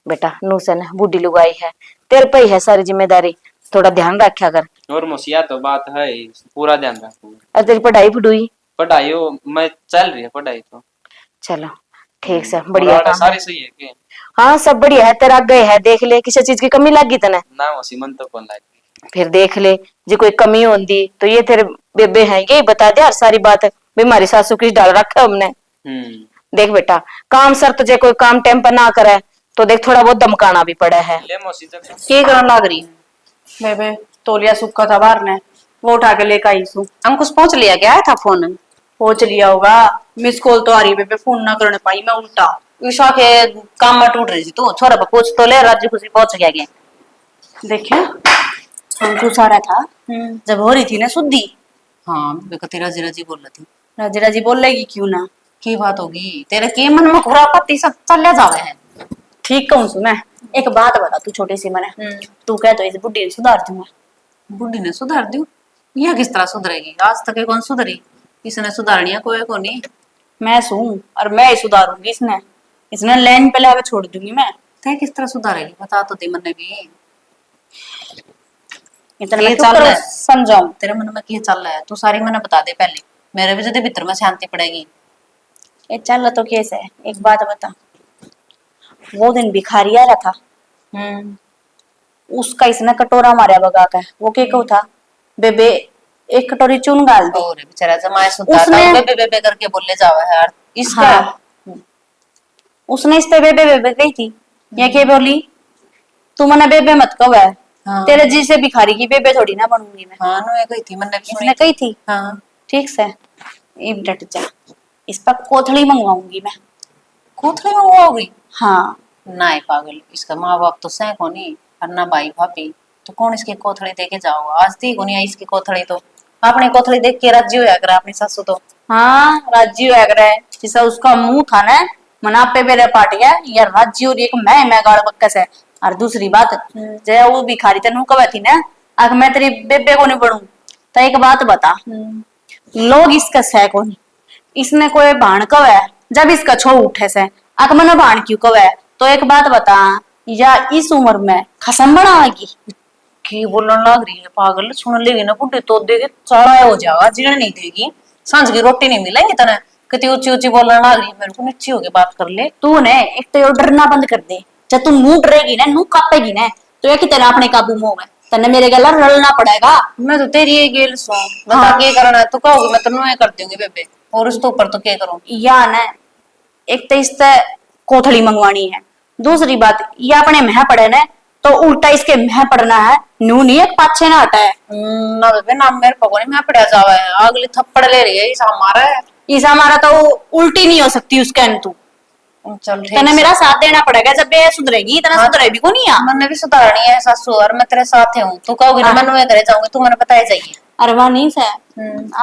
बेटा नु से ना बूढ़ी लुगाई है, तेरे पे ही है सारी जिम्मेदारी, थोड़ा ध्यान रखा कर। और मुसिया तो बात है ही, पूरा ध्यान रखूंगा। और तेरी पढ़ाई पढ़ुई? पढ़ाई हो मैं चल रही है पढ़ाई तो। चलो ठीक से, बढ़िया और काम है। सारी सही है के? हाँ सब बढ़िया है, तेरा गए है देख ले, किसी चीज की कमी लगी तने? ना मौसी मन तो कौन लागी। फिर देख ले, जी कोई कमी होती तो ये तेरे बेबे हैं यही बता दे हर सारी बात, बीमारी सासू की डाल रखा है हमने। देख बेटा काम सर तुझे कोई काम टाइम पर ना करे तो देख थोड़ा बहुत दमकाना भी पड़ा है। ले मौसी जब के करने लग रही है? बेबे तोलिया सूखा था बाहर ने, वो उठा के लेकर आई सू। हम कुछ पहुंच लिया, क्या आया था फोन? पहुंच लिया होगा, मिस कॉल तो आ रही बेबे, फोन ना करने पाई मैं उल्टा। उषा के काम में टूट रही थी तू, छोरा पर पूछ तो ले, राज्य खुशी पहुंच गया। देखे हमको सारा था जब हो रही थी ना शुद्धि। हाँ बेकती राजी राजी बोल रही थी। राजी राजी बोल लेगी क्यों ना? की बात होगी तेरे के मन में खुरापत्ती सब चले जावे है। ठीक कहूँ सु मैं, एक बात बता तू छोटी सी मने, तू कह तो इस बुढ़ी ने सुधार दूंगा। बुढ़ी ने सुधार दी? यह किस तरह सुधरेगी? आज तक कौन सुधरी? इसने सुधारनिया कोई को नहीं। मैं सू और मैं ही सुधारूंगी इसने, इसने लाइन पे लाके छोड़ दूंगी मैं। ते किस तरह सुधारेगी बता तो दे मन भी। इतना ये मैं चल क्यों रहा है। समझाऊं? तेरे मन में क्या चल रहा है तू सारी मैंने बता दे पहले, मेरे भी जदे भीतर में शांति पड़ेगी। ये चल तो कैसे है, एक बात बता, वो दिन भिखारी आ रहा था, उसका इसने कटोरा मारा भगा का, वो क्या कहू था, बेबे एक कटोरी चून गाल दी। और बेचारा जमाए सुनता था, उसने बेबे बेबे करके बोले जावा है यार इसका। हाँ। उसने इस पे बेबे बेबे कही थी, ये क्या बोली, तू मने बेबे मत कहो है। हाँ। तेरे जी से भिखारी की बेबे थोड़ी ना बनूंगी मैं। हाँ नो ये कही थी मैंने भी सुनी इसने कही थी। हाँ ठीक से इब डट जा, इस पर कोथड़ी मंगवाऊंगी मैं। कोथली में वो होगी? हाँ ना ही पागल, इसका माँ बाप तो सह को नहीं और ना भाई भाभी, तो कौन इसकी कोथड़ी दे के जाओगा? आज थी को नहीं आई इसकी कोथड़ी, तो अपनी कोथड़ी देख के राज्य होया कर अपनी सासू तो। हाँ राज्य होया करे, जिसा उसका मुंह था ना मना पे मेरे पाट गया यार, राज्य और एक मैं गाड़ बक्कस है। और दूसरी बात, जय वो भिखारी तेन कब थी ना, अगर मैं तेरी बेबे को नहीं बढ़ू तो एक बात बता, लोग इसका सह को नहीं, इसने कोई भाण कब है जब इसका छो उठे से, अगर मैंने भाण क्यों कब है, तो एक बात बता, या इस उम्र में खसम बनाएगी? की बोलने लग रही है पागल, सुन लेगी ना बुढ़ी तो देगी चाड़ा हो जाएगा, जीण नहीं देगी, सांझ की रोटी नहीं मिलेगी तना। कितनी ऊंची ऊंची बोलने लग रही है, मेरे को नीची होके बात कर ले। तू ने एक तो ये डरना बंद कर दे, जब तू मुंह डरेगी ना, मुंह कापेगी ना, तो ये कि तेरा अपने काबू में होगा, तने मेरे गला रलना पड़ेगा। मैं तो तेरी ये गेल सो बता। हाँ। क्या करना है तू कहोगी मैं तेनू ये कर दूंगी बेबे, और उसके ऊपर तो क्या करूं? या न एक तो इससे कोथड़ी मंगवानी है, दूसरी बात ये अपने मह पड़े ने तो उल्टा इसके मह पड़ना है, नू नहीं एक पाछे ना हटा है। ना बेबे ना मेरे पको नहीं, मैं पड़ा जावा है, अगली थप्पड़ ले रही है इस हमारा है। इस हमारा तो उल्टी नहीं हो सकती उसके अन तू, चल ठीक तने है। मेरा साथ देना पड़ेगा, जब ये सुधरेगी इतना हाँ। सुधरेगी को नहीं आ। मैंने भी सुधारनी है सासू, और मैं तेरे साथ हूँ, तू कहोगी ना हाँ। मैं नुए करे जाऊंगी, तू मैंने बताया जाइए। अरे वह नहीं से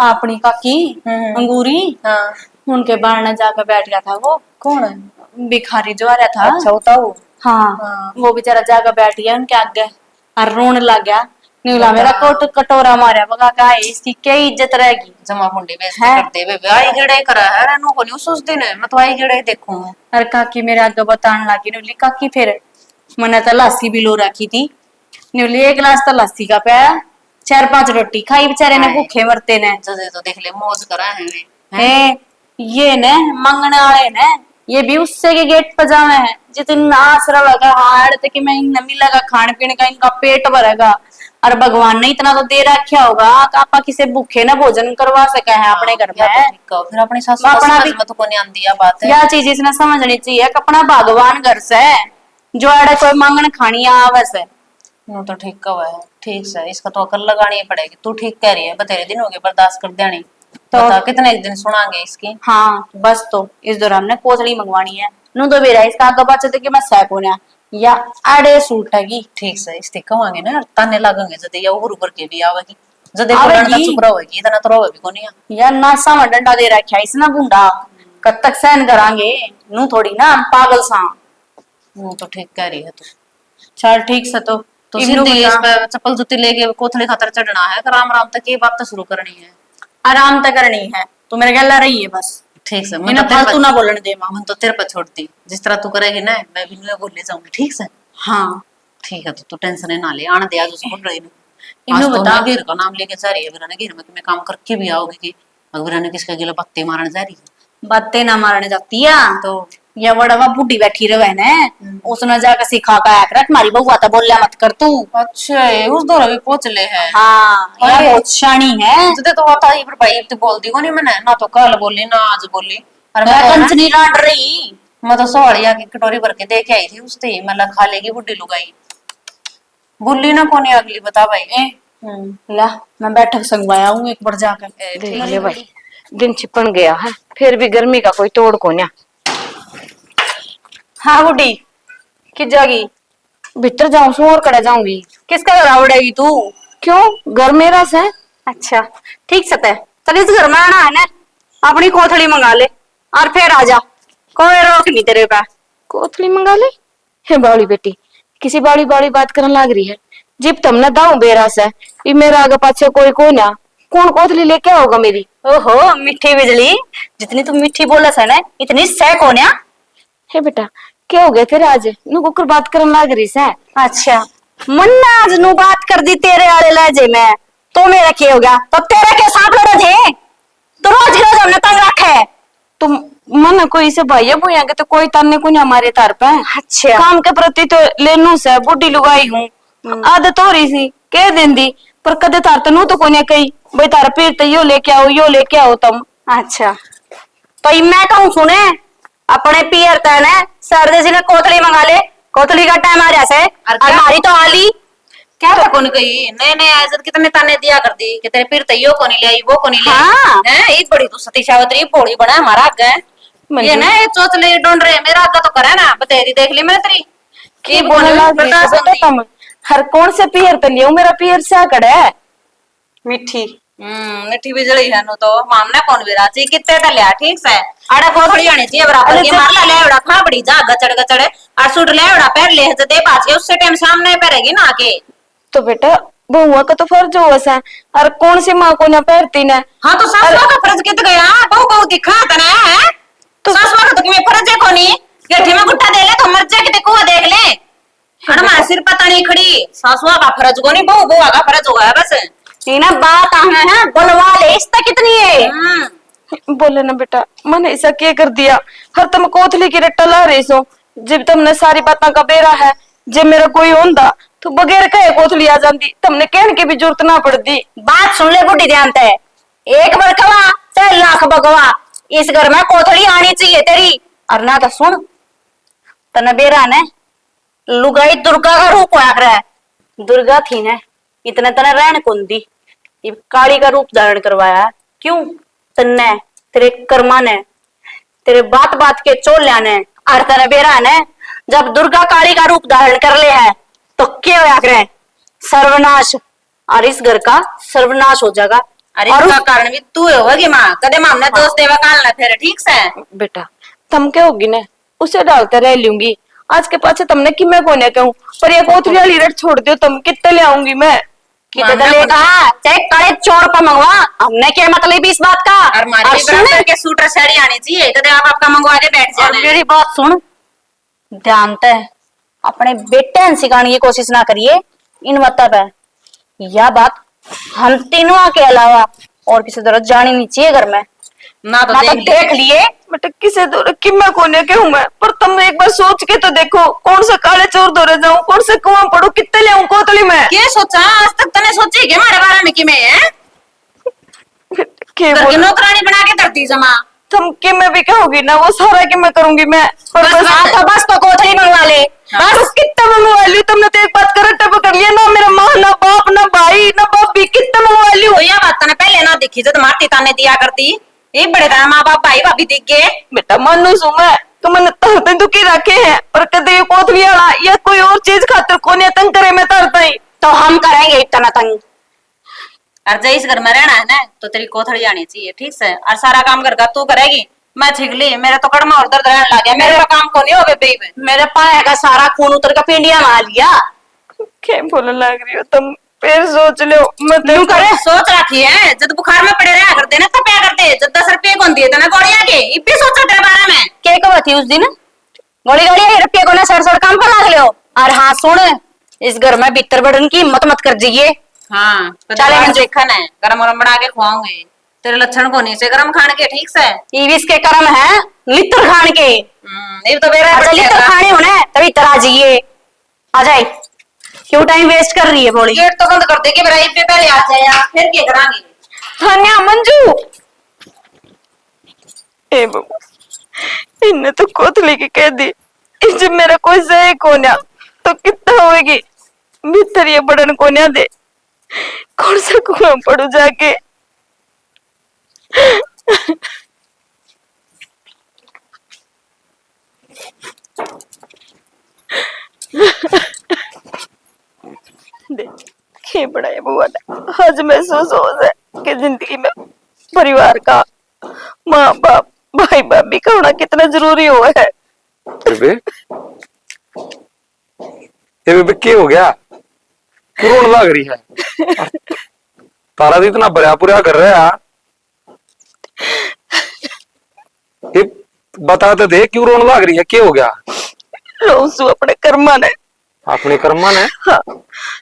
अपनी काकी अंगूरी, हाँ उनके बारने जाकर बैठ गया था वो कौन है? भिखारी जो आ रहा था। अच्छा बताओ। हाँ, हाँ। वो बेचारा जाकर बैठ गया उनके आगे और रोने लग गया, नीला मेरा कोट कटोरा मारा बगा का है, इसकी क्या इज्जत रहेगी? जमा मुंडी बेइज्जती है। कर दे बेबे, आई गेड़े करा है रेनो को नहीं उस दिन मैं तो आई गेड़े देखूं। अरे काकी मेरे आगे बताने लगी, नीली काकी फिर मैंने तो लस्सी भी लो रखी थी, नीली एक गिलास तो लस्सी का पाया, 4-5 रोटी खाई, बेचारे ने भूखे मरते ने। जजे तो देख ले मौज करा है वे। है ये ने मंगने वाले ने, ये भी उससे के गेट पर जावे हैं, जितना आसरा लगा हाड़ तक मैं नमी लगा खाने पीने का, इनका पेट भरेगा, और भगवान ने इतना तो दे रखा होगा कि आपा किसे भूखे ना भोजन करवा सके हैं अपने घर में। फिर अपनी सासू अपना अपना भी- भी तो को नहीं आंदी या बात है। यह चीज इसने समझनी चाहिए कि अपना भगवान घर से जो अड़े कोई मांगन खानी आवे से, वो तो ठीक कहा है, ठीक से इसका तो अकल लगानी पड़ेगी। तू ठीक कह रही है, बतेरे दिन हो गए बर्दाश्त कर देनी। तो बता कितने दिन सुनाएंगे इसकी। हाँ बस तो इस दौरान ने कोथड़ी मंगवानी है। नू तो बेरा इसका आगे बच्चे कि मैं सैको ने या आड़े सूट है की ठीक से इसते कहांगे ना ताने लागेंगे जदे या ऊपर ऊपर के भी आवेगी जदे आवेगी। बोलना चुप रहोगी इतना तो रोवे भी कोनी। या नासा में डंडा दे रखा है इसना बूंदा कब तक सहन करांगे। नू थोड़ी ना हम पागल सा। वो तो ठीक कह रही है तू। चल ठीक से तो इन्हू सीधी इस बता। पे चप्पल जूती लेके कोथली खातर चढ़ना है, राम राम तक ये बात तो शुरू करनी है। आराम तक करनी है तू मेरे गला रही है बस। ठीक से इन्हें फालतू ना बोलने दे मां। मन तो तेरे पर छोड़ती, जिस तरह तू करेगी ना मैं भी नहीं बोलने जाऊंगी। ठीक से हाँ ठीक है, तो तू टेंशन ना ले। आने दे आज उसको बोल रही हूँ। इन्हू आज तो बता। मैं गिर का नाम लेके जा रही है, वीराने गिर में कि मैं काम करके भी आओगी कि वीराने किसका गिला पत्ते मारने जा रही है। बातें ना मारने जाती है तो या बड़वा बूढ़ी बैठी रहे ने उसने जाकर सिखा का आकर रख मारी बउआ तो बोलिया मत कर तू। अच्छा उस दौरा भी पहुंच ले है। हाँ अरे। ये बहुत शानी है। जदे तो आता ही पर भाई तू बोल दी को नहीं, मैंने ना तो कल बोली ना आज बोली। और मैं मैं तो ना- कंचनी रांड रही। मैं तो सोहलिया की कटोरी भर के दे के आई थी उससे, मैं खा लेगी बुढ़ी लुगाई। बोली ना कोनी अगली बता भाई। ला मैं बैठक संगवाया हूँ एक बार जाकर। देख ले भाई दिन छिपन गया है फिर भी गर्मी का कोई तोड़ को ना। हाँ बुढ़ी किस जागी भीतर जाऊं सो और कड़े जाऊंगी। किसका घर आवड़ेगी तू। क्यों घर मेरा से। अच्छा ठीक से तय चल इस घर में आना है ना अपनी कोथड़ी मंगा ले और फिर आ जा कोई रोक नहीं तेरे पे। कोथली मंगा ले। हे बाड़ी बेटी किसी बाड़ी बाड़ी बात करने लाग रही है। जिब तुमने दाऊ बेरा से ये मेरा आगे पाछे कोई को ना कौन कोथली लेके आओगा मेरी। ओहो मिठी बिजली जितनी तुम मिठी बोला है ना इतनी सह को ना। हे बेटा क्या हो गया तेरे आज नु कुकर बात करने लाग रही से। अच्छा मन्ना आज नू बात कर दी तेरे वाले लहजे में तो मेरा क्या हो गया तो तेरे के साथ लड़े थे तो रोज रोज हमने तंग रखा है। तुम मन कोई से भैया भैया के तो कोई ताने को नहीं हमारे तार पे। अच्छा काम के प्रति तो लेनू से बुढ़ी लुगाई हूँ आदत हो रही सी कह देंदी पर कदे तार तनु तो कोने कही भाई तार पीर तो यो लेके आओ तुम। अच्छा तो ये मैं कहूँ सुने अपने पियर तन है सरदे ने कोथली मंगा ले कोथली का टाइम आ रहा है क्या? हमारी तो आली क्या था कौन कही नए नए आयत कितने ताने दिया कर दी कि तेरे पीर तैयो को नहीं ले आई वो को नहीं ले हाँ। है एक बड़ी तू सती सावित्री बोड़ी बना हमारा आगे ये ना ये चोचले ढूंढ रहे मेरा आगे तो करे ना बतेरी देख ली मैंने तेरी की बोलने लाग रही है बेटा तुम हर कौन से पियर तो लियो मेरा पियर से कड़े है। मिठी मिठी बिजली है नो तो मामने कौन भी राजी कितने तो लिया ठीक से आड़ा को थोड़ी आनी चाहिए बराबर अरे की जब- मार ला ले उड़ा खा बड़ी जा गचड़ गचड़ और सूट ले उड़ा पैर ले दे बाज के उससे टाइम सामने पहरेगी ना आके। तो बेटा बहुआ का तो फर्ज हुआ सा हर कौन सी माँ को ना पहरती ना। हाँ तो सासुआ का फर्ज कित गया बहु बहु दिखा तना है तो सासुआ का तो तुम्हें फर्ज है कोनी गठी में गुट्टा दे ले तो मर जा के देखो देख ले अरे मां सिर पता नहीं खड़ी सासुआ का फर्ज कोनी बहु बहुआ का फर्ज हुआ है बस। ना बात आना है बोलवा ले इस तक कितनी है। बोले ना बेटा मैंने ऐसा क्या कर दिया हर तुम कोथली की रट्टा ला रही सो जब तुमने सारी बातें का बेरा है जब मेरा कोई होंदा तो बगैर कहे कोथली आ जाती तुमने कहने की भी जरूरत ना पड़ती। बात सुन ले बुढ़ी ध्यान ते एक बार कवा चाहे लाख बगवा इस घर में कोथड़ी आनी चाहिए तेरी और ना तो सुन तने बेरा ने लुगाई दुर्गा का रूप आकर है दुर्गा थी ने इतने तने रहन कौन दी ये काली का रूप धारण करवाया क्यों तन्ने तेरे कर्मा ने तेरे बात बात के चोल्या ने और तने बेरा ने जब दुर्गा काली का रूप धारण कर ले है तो क्या होया करे सर्वनाश और इस घर का सर्वनाश हो जाएगा। अरे और इसका कारण भी तू होगी माँ कदे मामने दोस्त देवा काल ना फिर ठीक से बेटा तुम क्या होगी ना उसे डालते रह लूंगी आज के पाछे तुमने कि मैं कोने कहूँ पर ये कोथली वाली रट छोड़ दो तुम कितने ले आऊंगी मैं कितने दलेगा चाहे काले चोर पर मंगवा हमने क्या मतलब इस बात का। और मारी भी सुन, बराबर के सूटर साड़ी आनी चाहिए कदे आप आपका मंगवा के बैठ और जाना। मेरी बात सुन ध्यान ते अपने बेटे ने सिखाने की कोशिश ना करिए इन मतलब है यह बात हम तीनों के अलावा और किसी तरह जानी नहीं चाहिए घर में ना तो ना तो देख देख लिए बेटा किसे दौरे कि मैं कोने कहूँ मैं पर तुम एक बार सोच के तो देखो कौन से काले चोर दौरे जाऊं कौन से कुआं पड़ू कितने ले आऊं कोतली में। क्या सोचा आज तक तने सोची के हमारे बारे में कि मैं है के घर की बोल नौकरानी बना के धरती जमा तुम कि मैं भी कहूंगी ना वो सारा कि मैं करूंगी मैं पर बस बस बात तो बस तो कोथली मंगवा ले बस कितना मंगवा ली तुमने तो एक बात कर पकड़ लिया ना ठिकाने दिया करती। ये बड़े तरह माँ बाप भाई भाभी दिख गए। बेटा मानू सू मैं तो मैंने तरते दुखी रखे हैं और कदे ये कोथली वाला या कोई और चीज खातिर कोने तंग करे मैं तरता ही। तो हम करेंगे इतना तंग। और जब इस घर में रहना है ना तो तेरी कोथड़ी आनी चाहिए, ठीक से। और सारा काम घर का तू करेगी, मैं छिगली, मेरे तो कड़मा और दर्द रहने लग गया। मेरे का काम को नहीं हो गए पे मेरे पाए का सारा खून उतर का पिंडिया मार लिया। क्या बोलने लग रही हो तुम, फिर सोच लो मत यूं करे सोच रखी है। जब बुखार में पड़े रहा करते ना तब क्या करते, जब 10 रुपये कौन दिए थे ना गोड़िया के, इब्बी सोचा तेरे बारे में। के को थी उस दिन गोली गोली रुपये को ना सड़ काम पर लाग लियो। और हाँ सुन, इस घर में भीतर बढ़न की हिम्मत मत कर जाइए। हाँ चले मैं मंजू। देखन है, गरम गरम बना के खुआऊंगे। तेरे लक्षण को नीचे गरम खाने के, ठीक से। ईविस के कर्म है लित्र खान के। ये तो मेरा अच्छा लित्र खाने होने तभी तरह जाइए। आ जाए, क्यों टाइम वेस्ट कर रही है बोली। गेट तो बंद कर दे के मेरा इब्बे पहले आ जाए, फिर क्या करांगे। थान्या मंजू ए बाबू, इनने तो कोथली की कह दी, इस मेरा कोई सही कोन्या तो कितना होगी। भीतर ये बड़न कोन्या दे, कौन सा कुआं पड़ू जाके। देख बड़ा है बुआ, आज महसूस हो है कि जिंदगी में परिवार का, माँ बाप भाई भाभी का होना कितना जरूरी हुआ है। बेबे ये बेबे क्या हो गया, क्यों रोने लग रही है? तारा तो इतना बड़ा पूरा कर रहा है, ये बता तो दे क्यों रोने लग रही है, क्या हो गया? रोसू अपने कर्मा ने, अपने कर्मा ने? हाँ,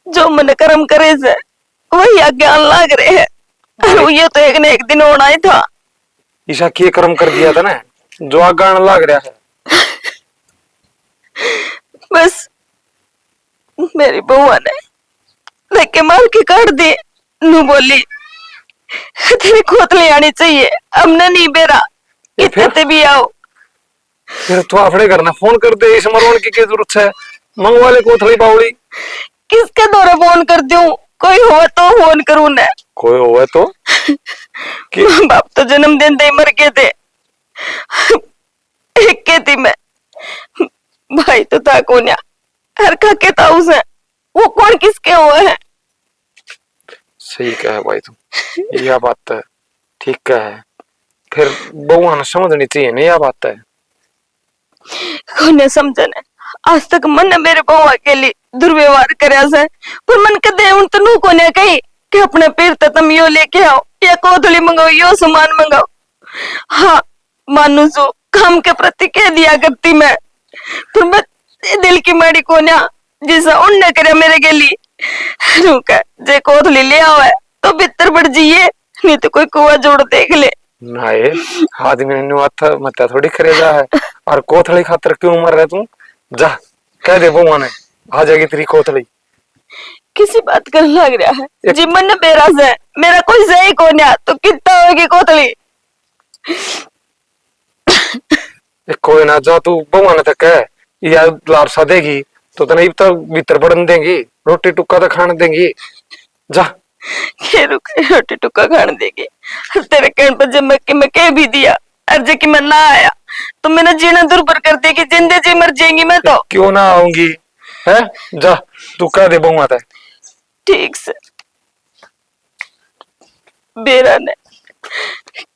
जो मन कर्म करे से वही अज्ञान लाग रहे हैं। ये तो एक न एक दिन होना ही था। ईशा के कर्म कर दिया था ना जो आगान लग रहा है? बस मेरी बुआ ने लेके मार के काट दी। नू बोली तेरी खोतली आनी चाहिए, हमने नहीं बेरा कितने भी आओ। फिर तू अपने घर ना फोन कर दे, इस मरोन की क्या जरूरत है? मंगवा ले कोथली बावली। किसके दौरे फोन कर दूं, कोई हो तो फोन करूं ना। कोई होवे तो कि... बाप तो जन्मदिन दे मर गए थे, एक के थी मैं, भाई तो था कोन्या, हर का के था उसे, वो कौन किसके हुए हैं। सही कहे भाई तुम, यह बात है, ठीक कहे। फिर बउआ ने समझनी चाहिए नहीं, यह बात है। कोने समझने, आज तक मन ने मेरे बउआ के लिए दुर्व्यवहार करया से, पर मन कदे उन तनु कोने कही कि अपने पीर तम यो लेके आओ या कोथली मंगाओ, यो सामान मंगाओ। हाँ मानू सो काम के प्रति कह दिया करती मैं, पर मैं दिल की माड़ी कोन्या जैसा उनने करे मेरे के लिए। रुका जे कोथली ले आओ है तो भीतर बढ़ जाइए, नहीं तो कोई कुआ जोड़ देख ले। नाए आदमी ने नुआथ मत थोड़ी खरीदा है, और कोथली खातर क्यों मर रहा तू? जा कह दे बउआ ने आ जाएगी तेरी कोथली। किसी बात कर लग रहा है जी, मन मेरा से मेरा कोई सही कोन्या तो कितना होगी कोथली। कोई ना, जा तू बउआ ने तक है या लारसा देगी तो तने इब तक भीतर बढ़न देंगी, रोटी टुक्का तो खाने देंगी। जा ये रुक, रोटी टुक्का खाने देगी। तेरे कहने पर जब मैं कह भी दिया और जे कि मैं ना आया तो मैंने जीना दुर्भर कर देगी, जिंदे जी मर जाएंगी मैं तो। क्यों ना आऊंगी है? जा तू कह दे बउआ तक। ठीक से बेरा ने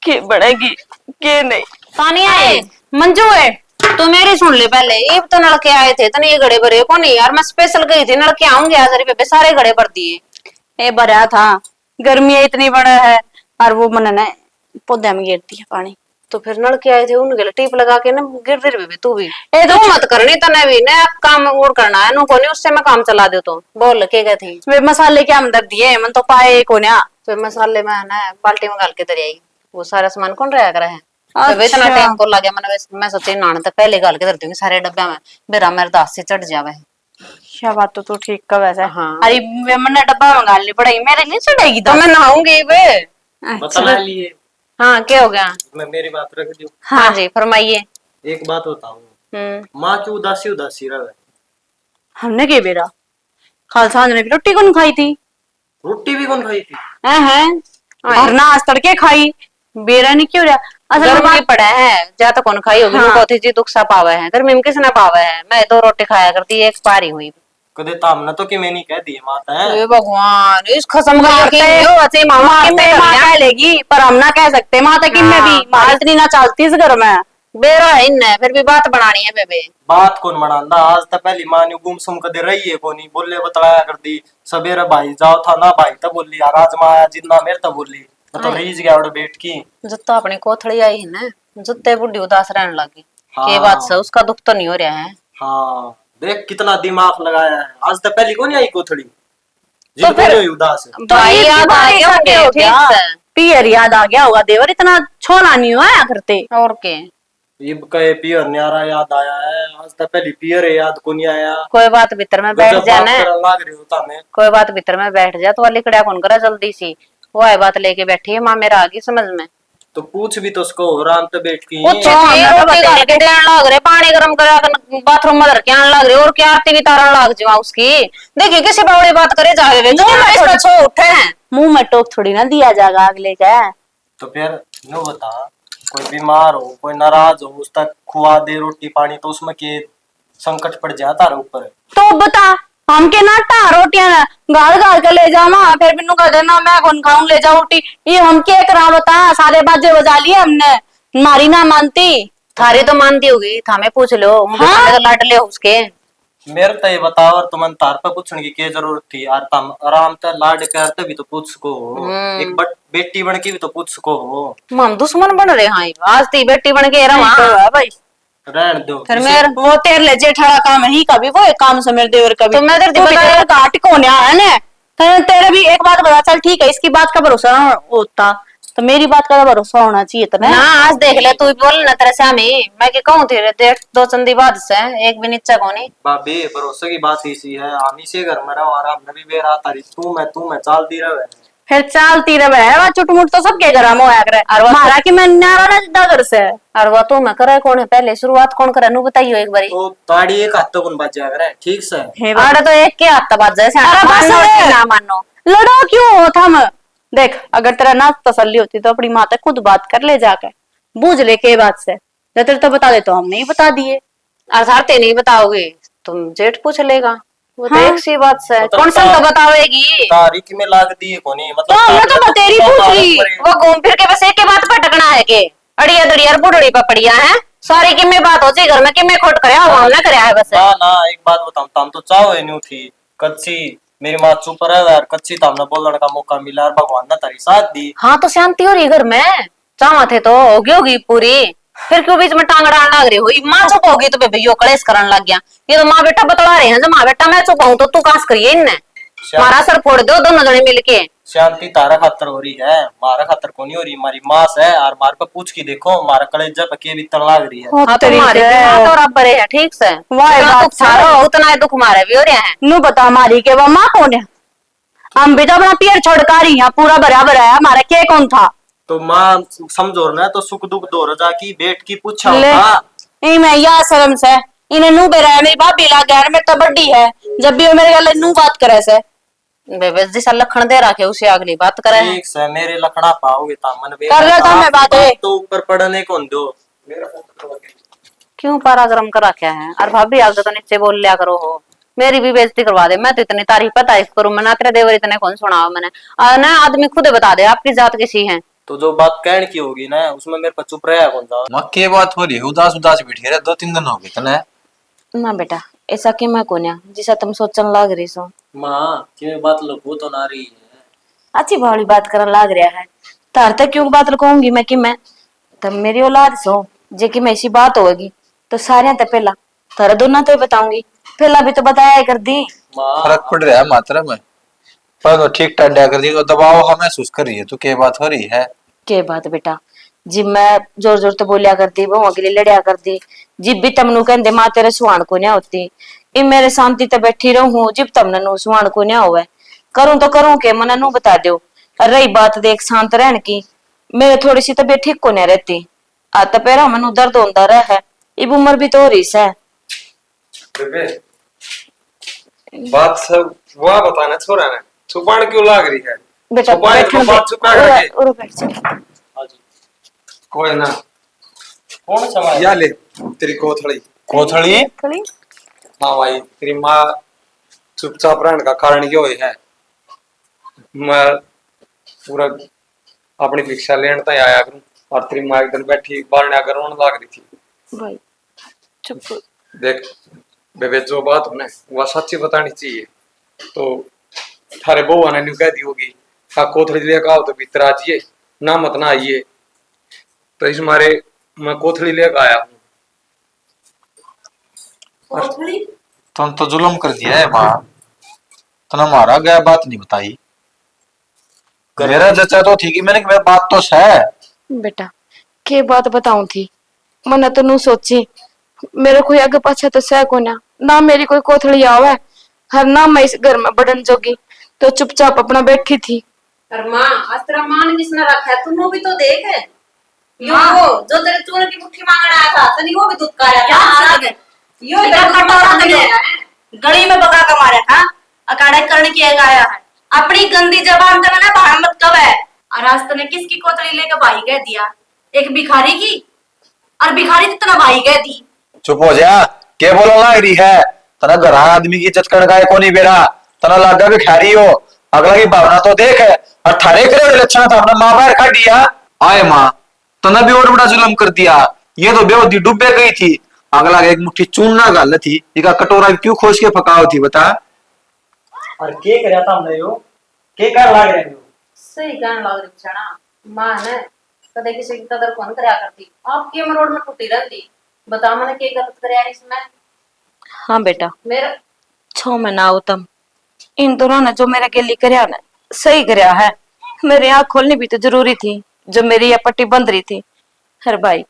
के बनेगी के नहीं। तानिया है, मंजू है, तू मेरी सुन ले पहले। ये तो नलके आए थे तने ये गड़े भरे को नहीं यार, मैं स्पेशल गई थी नलके आऊंगे आज पे सारे गड़े भर दिए। ए भरा था, गर्मी इतनी बड़ा है और वो मन ने पौधे में गिरती है पानी। तो फिर नलके आए थे उनके लिए टीप लगा के ना गिर दे रही तू भी। ए तो मत करनी तने भी ना काम और करना है नु कोनी, उससे मैं काम चला दे तो बोल के गए थी। वे मसाले क्या अंदर दिए मन तो पाए कोन्या। फिर मसाले में है ना बाल्टी में डाल के दे आई, वो सारा सामान कौन रहा करे है। अच्छा। तो इतना टाइम को लगे मैं सोचे नान तक पहले गाल के धर दूंगी सारे डब्बे में, मेरा मेरे दास से चढ़ जावे। क्या बात तो तू ठीक का वैसे। हाँ। अरे वे मन डब्बा मंगा ले पड़ेगी, मेरे लिए चढ़ेगी तो मैं नहाऊंगी वे। बता लिए हाँ क्या हो गया? मैं मेरी बात रख दूं। हाँ जी फरमाइए। एक बात बताऊं, माँ की उदासी उदासी रहे। हमने के बेरा खालसा ने रोटी कौन खाई थी? रोटी भी कौन खाई थी? हैं और ना आज तड़के खाई बेरा नहीं क्यों रहा असल में गर्मी पड़ा है जा तो कौन खाई होगी हाँ। बहुत जी दुख सा पावे है गर्मी में किसने पावे है मैं 2 रोटी खाया करती एक पारी हुई कदे तामने तो कि मैं नहीं कह दी माता है। हे भगवान इस कसम का मारते यकीन नहीं हो अच्छे मामा के मारते में माँ कह लेगी पर हम ना कह सकते माँ तक में भी हाँ, माँ इतनी ना चलती इस घर में बेरा है इन्ने फिर भी बात बनानी है बेबे बात कौन बनांदा आज तक पहली मां ने गुमसुम कदे रही है कोनी बोले बतलाया कर दी सवेरे भाई जाओ था ना भाई तब बोली यार आज मां आया जितना मेरे तब बोली मैं तो रीज गया उड़े बैठ की। जुत्ता अपनी कोथड़ी आई है ना जुत्ते बुढ़ी उदास रहने लगी हाँ। के बात से उसका दुख तो नहीं हो रहा है हाँ देख कितना दिमाग लगाया है आज तक पहली कौन आई कोथड़ी तो जिन फिर बोले उदास है। भाई ये याद आ दिमाग गया ऐसा क्या हो ठीक गया? से पियर याद आ गया होगा देवर इतना छोला नहीं हुआ करते और के ये कहे पियर न्यारा याद आया है आज तक पहली पियर है याद को नहीं आया। कोई बात भीतर में बैठ जब जाना बात करने लाग रही होता मैं कोई बात भीतर में बैठ जा तो वाली कड़ा कौन करा जल्दी सी वो है बात लेके बैठी है माँ मेरा आ गई समझ में तो पूछ भी तो उसको आराम से बैठ की कुछ रोटी घर के देने लाग रहे पानी गर्म करा बाथरूम में धर के आने लाग रहे और क्या आरती भी तारण लाग जावा उसकी देखिए किसी बड़ी बात करे जावे जो इस पर छो उठे हैं मुंह में टोक थोड़ी ना दिया जाएगा अगले का तो फिर नो बता कोई बीमार हो कोई नाराज हो उस तक खुआ दे रोटी पानी तो उसमें के संकट पड़ जाता है ऊपर। तो बता हमके ना टा रोटियां गाल गाल के ले जावा फिर बिन्नू कह देना मैं कौन खाऊं ले जाओ रोटी ये हम क्या करा बता सारे बाजे बजा लिए हमने मारी ना मानती थारी तो मानती होगी थामे पूछ लो मुझे हाँ? लाड ले उसके मेरे तो ये बताओ और तुम तार पे पूछने की क्या जरूरत थी यार तुम आराम से लाड प्यार से भी तो पूछ सको हो एक बेटी बन के भी तो पूछ सको हो। हम दुश्मन बन रहे हैं आज ती बेटी बन के रहा भाई रहन दो फिर मेरे वो तेरे ले जेठाड़ा काम ही कभी वो एक काम से मेरे देवर कभी तो मैं तेरे तू भी बताया- तेरे काट कोने है ना तेरे भी एक बात बता चल ठीक है इसकी बात का भरोसा ना होता तो मेरी बात का भरोसा होना चाहिए इतना ना आज देख ले तू बोल ना तेरे सामी मैं के कहूं तेरे देख 2 चंदी बाद से एक भी नीचा कोनी भाभी भरोसे की बात इसी है हम इसी घर में रहो आराम में भी बेरा तारी तू मैं चालती रहे फिर चलती रहे वह चुटमुट तो सबके घर में होया करे और वो- मारा कि मैं नारा ना जिद्दा घर से और वो तू मैं करे कौन है पहले शुरुआत कौन करे नु बताइयो एक बारी तो ताड़ी एक हाथ कौन बच जाएगा रे ठीक से हे आड़े तो एक के हाथ बाज जाए अरे बस मानो रे। कि ना मानो लड़ो क्यों हो थम देख अगर तेरा ना तसल्ली होती तो अपनी माँ तक खुद बात कर ले जाकर बूझ ले के बात से जब तेरे तो बता दे तो हम नहीं बता दिए अर्थाते नहीं बताओगे तुम जेठ पूछ लेगा वो तो हाँ। एक सी बात से मतलब कौन सा तो बतावेगी तारी की में लाग दी है कोनी तो मतलब हमने तो तारी बतेरी तो पूछ तारी ली। पर ही- वो घूम फिर के बस एक के बात पटकना है के अड़िया दड़िया बुढ़ड़ी पपड़िया है सारी की में बात हो जाए घर में कि मैं खोट करया हुआ हमने करया है बस ना ना एक बात बताऊं तम तो चाहो है न्यू थी कच्ची मेरी माँ चुप रहा यार कच्ची तो हमने बोलने का मौका मिला और भगवान ने तारी साथ दी। हाँ तो शांति हो रही घर में चावा थे तो होगी पूरी फिर क्यों बीच में टांग डाल लग रही हुई माँ चुप होगी तो बेबी यो कलेश करने लग गया ये तो माँ बेटा बतला रहे हैं जो माँ बेटा मैं चुप हूं तो तू कास करिए इनने मारा सर फोड़ दो दोनों जने मिलके शांति तारा खातर हो रही है मारा खातर को नहीं हो रही हमारी माँ से और मार पे पूछ के देखो हमारा कलेजा पे के भी तन लाग रही है। हाँ तुम्हारी भी माँ तो बराबर है ठीक से वाह, जितना बात दुख सारो सही। उतना ही दुख मारे भी हो रहे हैं नू बता हमारी के वो माँ कौन है हम भी तो अपना पियर छोड़का रही हैं पूरा बराबर है हमारा के कौन था तो माँ समझो ना तो सुख दुख दो रजा की बैठ की पूछा ले होता। ई मैं या शर्म से इन्हें नू बेरा है मेरी भाभी ला गया में तो बड्डी है जब भी वो मेरे गले नू बात करे से बेबे जैसा लखन दे रखे उसे अगली बात करे हैं ठीक से मेरे लखना पाओगे तामन बे कर रहा था मैं बात है। तो ऊपर पड़ने कौन दो क्यों पारा गरम कर रखा है और भाभी आगे तो नीचे बोल लिया करो हो मेरी भी बेइज्जती करवा दे मैं तो इतनी तारीफ करूं मैं ना तेरे देवर इतने कौन सुनाओ मैंने ना आदमी खुद बता दे आपकी जात किसी है तो जो बात कहने की होगी ना उसमें मेरे पर चुप रहा कौन सा। माँ के बात हो रही है उदास उदास बैठी रहे 2-3 दिन हो गए तने ना बेटा ऐसा कि मैं कोन्या जिसा तुम सोचन लाग रही सो माँ कि बात लघु तो ना रही है अच्छी भावली बात करन लाग रहा है तार तक क्यों बात लुकाऊंगी मैं कि मैं तब मेरी औलाद सो जे कि मैं ऐसी बात होगी तो सारे तो पहला थारा दोनों तो बताऊंगी पहला भी तो बताया कर दी माँ फर्क पड़ रहा है मात्रा में पर तो ठीक ठाक कर दी तो दबाव हम महसूस कर रही है तो क्या बात हो रही है के बात बेटा जिब मैं जोर जोर तो बोलिया करती वो अगली लड़िया करती जिब भी तमनु कहते माँ तेरे सुहान को नहीं होती इन मेरे शांति ते बैठी रहूं जिब तमने नु सुहान को नहीं होवे करूं तो करूं के मना नु बता दो और रही बात देख शांत रहन की मेरे थोड़ी सी तबीयत ठीक को नहीं रहती आता पैरा मनु दर्द होता रहा है इब उम्र भी तो हो रही है बेबे बात सब वह बताना छोरा ने छुपान क्यों लाग रही है बेटा छुपाए तो बैठन बात छुपा करके। उरे बैठ जा। हाँ जी। कोई ना, कौन सा या ले तेरी कोथड़ी। कोथड़ी थोड़ी हाँ भाई, तेरी माँ चुपचाप रहने का कारण यो ही है। मैं पूरा अपनी भिक्षा लेने तक आया करूं और तेरी माँ एक दिन बैठी बारने आकर रोने लग रही थी। भाई चुप। देख बेबे, जो बात हो ना वह सच्ची बतानी चाहिए। तो थारे बउआ ने न्यू कह दी होगी हाँ कोथड़ी लेकर आओ तो भीतर आजिए, ना मत ना आइए। तो इस मारे मैं कोथड़ी लेकर आया हूँ। कोथड़ी तुम तो जुल्म कर दिया है माँ, तुमने हमारा गया बात नहीं बताई। मेरा जचा तो थी कि मैंने कि बात तो है। बेटा के बात बताऊं थी, मैंने तो नू सोची मेरे कोई आगे पाछे तो सह को ना मेरी कोई कोथड़ी आवे, हर ना मैं इस घर में बढ़न जोगी, तो चुपचाप अपना बैठी थी। पर माँ आज तेरा मान किसने रखा है, तू भी तो देख है। यो वो जो तेरे चूर्ण की मुट्ठी मांगने आया था, तनी वो भी दुत्कारा क्या था। हालत है? यो इधर इधर कटोरा कटोरा तने गली में बका का मारा था, अकाड़े करने की एक आया है। अपनी गंदी जबान तने ना बाहर मत कब है। और आज तने किसकी कोतरी लेके भाई कह दिया? एक भिखारी की, और भिखारी जितना भाई कह दी। चुप हो जा, के बोलो ना रही है। तना घर आदमी की इज्जत करने का है कोनी बेरा, तना लागा भी खैरी हो, अगला की भावना तो देख है। और थारे करे लक्षण था अपना माँ बाहर काट दिया। आए माँ, तना भी और बड़ा जुल्म कर दिया। ये तो बेवदी डूबे गई थी, अगला एक मुट्ठी चूना गाल थी, इका कटोरा क्यों खोज के फकाओ थी बता। और के करया था हमने यो, के कर लाग रहे हो? सही कहने लग रही छना। माँ ने कदे किसी की कदर कौन करया करती, आपकी मरोड़ में टूटी रहती। बता मैंने के गलत करया इसमें। हाँ बेटा मेरा 6 महीना उत्तम इन दोनों ने जो मेरे गेली करया ना सही करया है। मेरी आँख खोलनी भी तो जरूरी थी, जो मेरी यह पट्टी बंद रही थी। हर भाई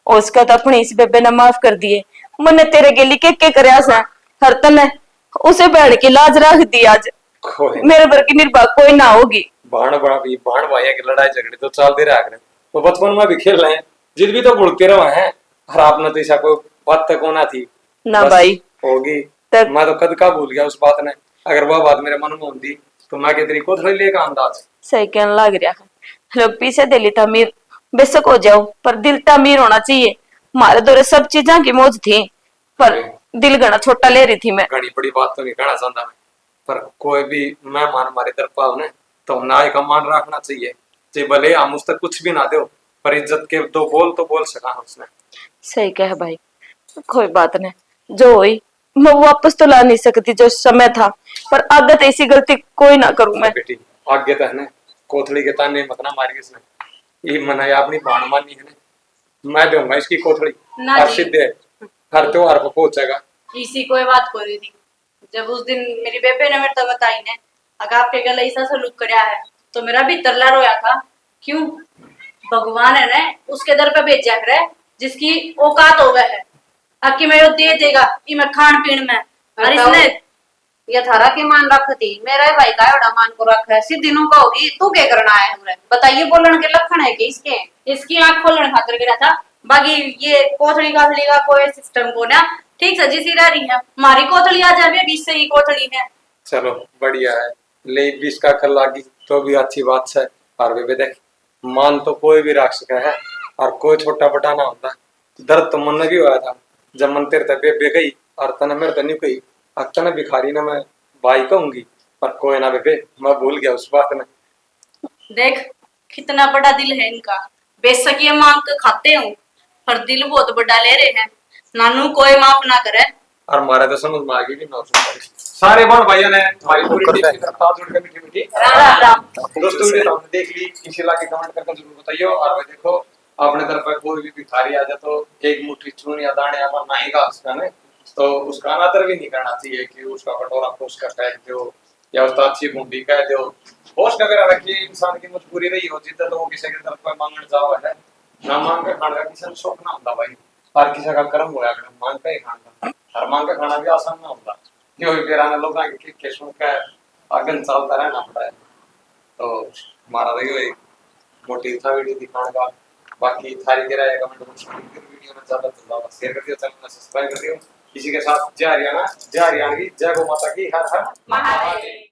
उसका तो अपनी इस बेबे ने माफ कर दिए, मैंने तेरे गेली के करया सा हर तने उसे बैठ के लाज रख दी। आज कोई मेरे पर की निर्भाग कोई ना होगी। बाण बड़ा भी बाण भाइयों की लड़ाई झगड़े तो चलते रहा करें। तो बचपन में भी खेल रहे हैं, जिद भी तो बुड़ते रहे हैं। और आपने तो ऐसा कोई बात तक होना थी ना बस भाई होगी। तक मैं तो कद का भूल गया उस बात ने। अगर वह बात मेरे मन में होती तो मैं तेरी कोथड़ी लेकर अंदाज। सही कहने लग रहा है। लोग पीछे दिली था अमीर बेशक हो जाओ, पर दिल तो अमीर होना चाहिए। हमारे दौरे सब चीजा की मौज थी, पर दिल घना छोटा ले रही थी मैं। घनी बड़ी बात तो नहीं कहना चाहता मैं, पर कोई भी मेहमान हमारी तरफ आओ ना तो नाय का मान रखना चाहिए। चाहे भले हम उस तक कुछ भी ना दो, पर इज्जत के दो बोल तो बोल सका हम उसने। सही कह भाई, कोई बात नहीं, जो हुई मैं वापस तो ला नहीं सकती जो समय था, पर आगे तो ऐसी गलती कोई ना करूं मैं। बेटी आगे तो है ना, कोथड़ी के ताने मत ना मारी इसने। ये मना अपनी बाण मानी है ना, मैं दूंगा इसकी कोथड़ी ना और जी। सीधे हर त्योहार को पहुंचेगा। इसी कोई बात को रही थी, जब उस दिन मेरी बेबे ने मेरे तो बताई ने अगर आपके गले ऐसा सलूक करया है, तो मेरा भी तरला रोया था। क्यों? भगवान है ने उसके दर पे भेजा करे जिसकी औकात होवे है, आकि मैं दे देगा कि मैं खान पीन में। और इसने ये थारा के मान रखती, मेरा भाई का एड़ा मान को रख है सी दिनों का होगी। तू क्या करना आया है? बताइए बोलन के लक्षण है कि इसके इसकी आंख खोलने खातिर गिरा था। बाकी ये कोथड़ी काथड़ी का कोई सिस्टम को ना ठीक से जिसी रह रही है। हमारी कोथड़ी आ जाए 20 से ही कोथड़ी है। चलो बढ़िया है, ले 20 का कर लागी तो भी अच्छी बात है। और वे देख मान तो कोई भी रख सका है, और कोई छोटा बड़ा ना होता। दर्द तो मन में भी हुआ था जब मन तेरे तक बेबे गई और तने मेरे तक नहीं गई। अब तने भिखारी ना मैं भाई कहूंगी, पर कोई ना बेबे, मैं भूल गया उस बात में। देख कितना बड़ा दिल है इनका। बेशक ये मांग के खाते हो, पर दिल बहुत बड़ा ले रहे हैं। नानू कोई माफ ना करे। और हमारा तो समझ में आ गई कि नौ सारे बड़ भाइयों ने हमारी पूरी टीम की तरफ हाथ जोड़ के मीठी मीठी राम राम। दोस्तों वीडियो आपने देख ली, इसी लाके कमेंट करके जरूर बताइए। और भाई देखो अपने तरफ पे कोई भी भिखारी आ जाए तो एक मुट्ठी चून या दाने अपन नहीं का उसका ने, तो उसका अनादर भी नहीं करना चाहिए कि उसका कटोरा खोस कर फेंक दो या उसका अच्छी बूंदी कह दो। होश वगैरह रखिए, इंसान की मजबूरी रही हो जिद्दत तो वो किसी के तरफ पे मांगने जाओ है ना, मांग के खाने का किसी ने शौक ना होता भाई। हर किसी का कर्म होया कर मांग के ही खाना, हर मांग के खाना भी आसान ना होता। क्यों फिर आने लोग के सुन के आगे चलता रहना पड़ा है। तो हमारा रही मोटी था वीडियो दिखाने का। बाकी थारी गिरा है कमेंट बॉक्स में, वीडियो में ज्यादा से ज्यादा शेयर कर दियो, चैनल को सब्सक्राइब कर दियो। इसी के साथ जय हरियाणा, जय हरियाणवी, जय गौ माता की, हर हर महादेव।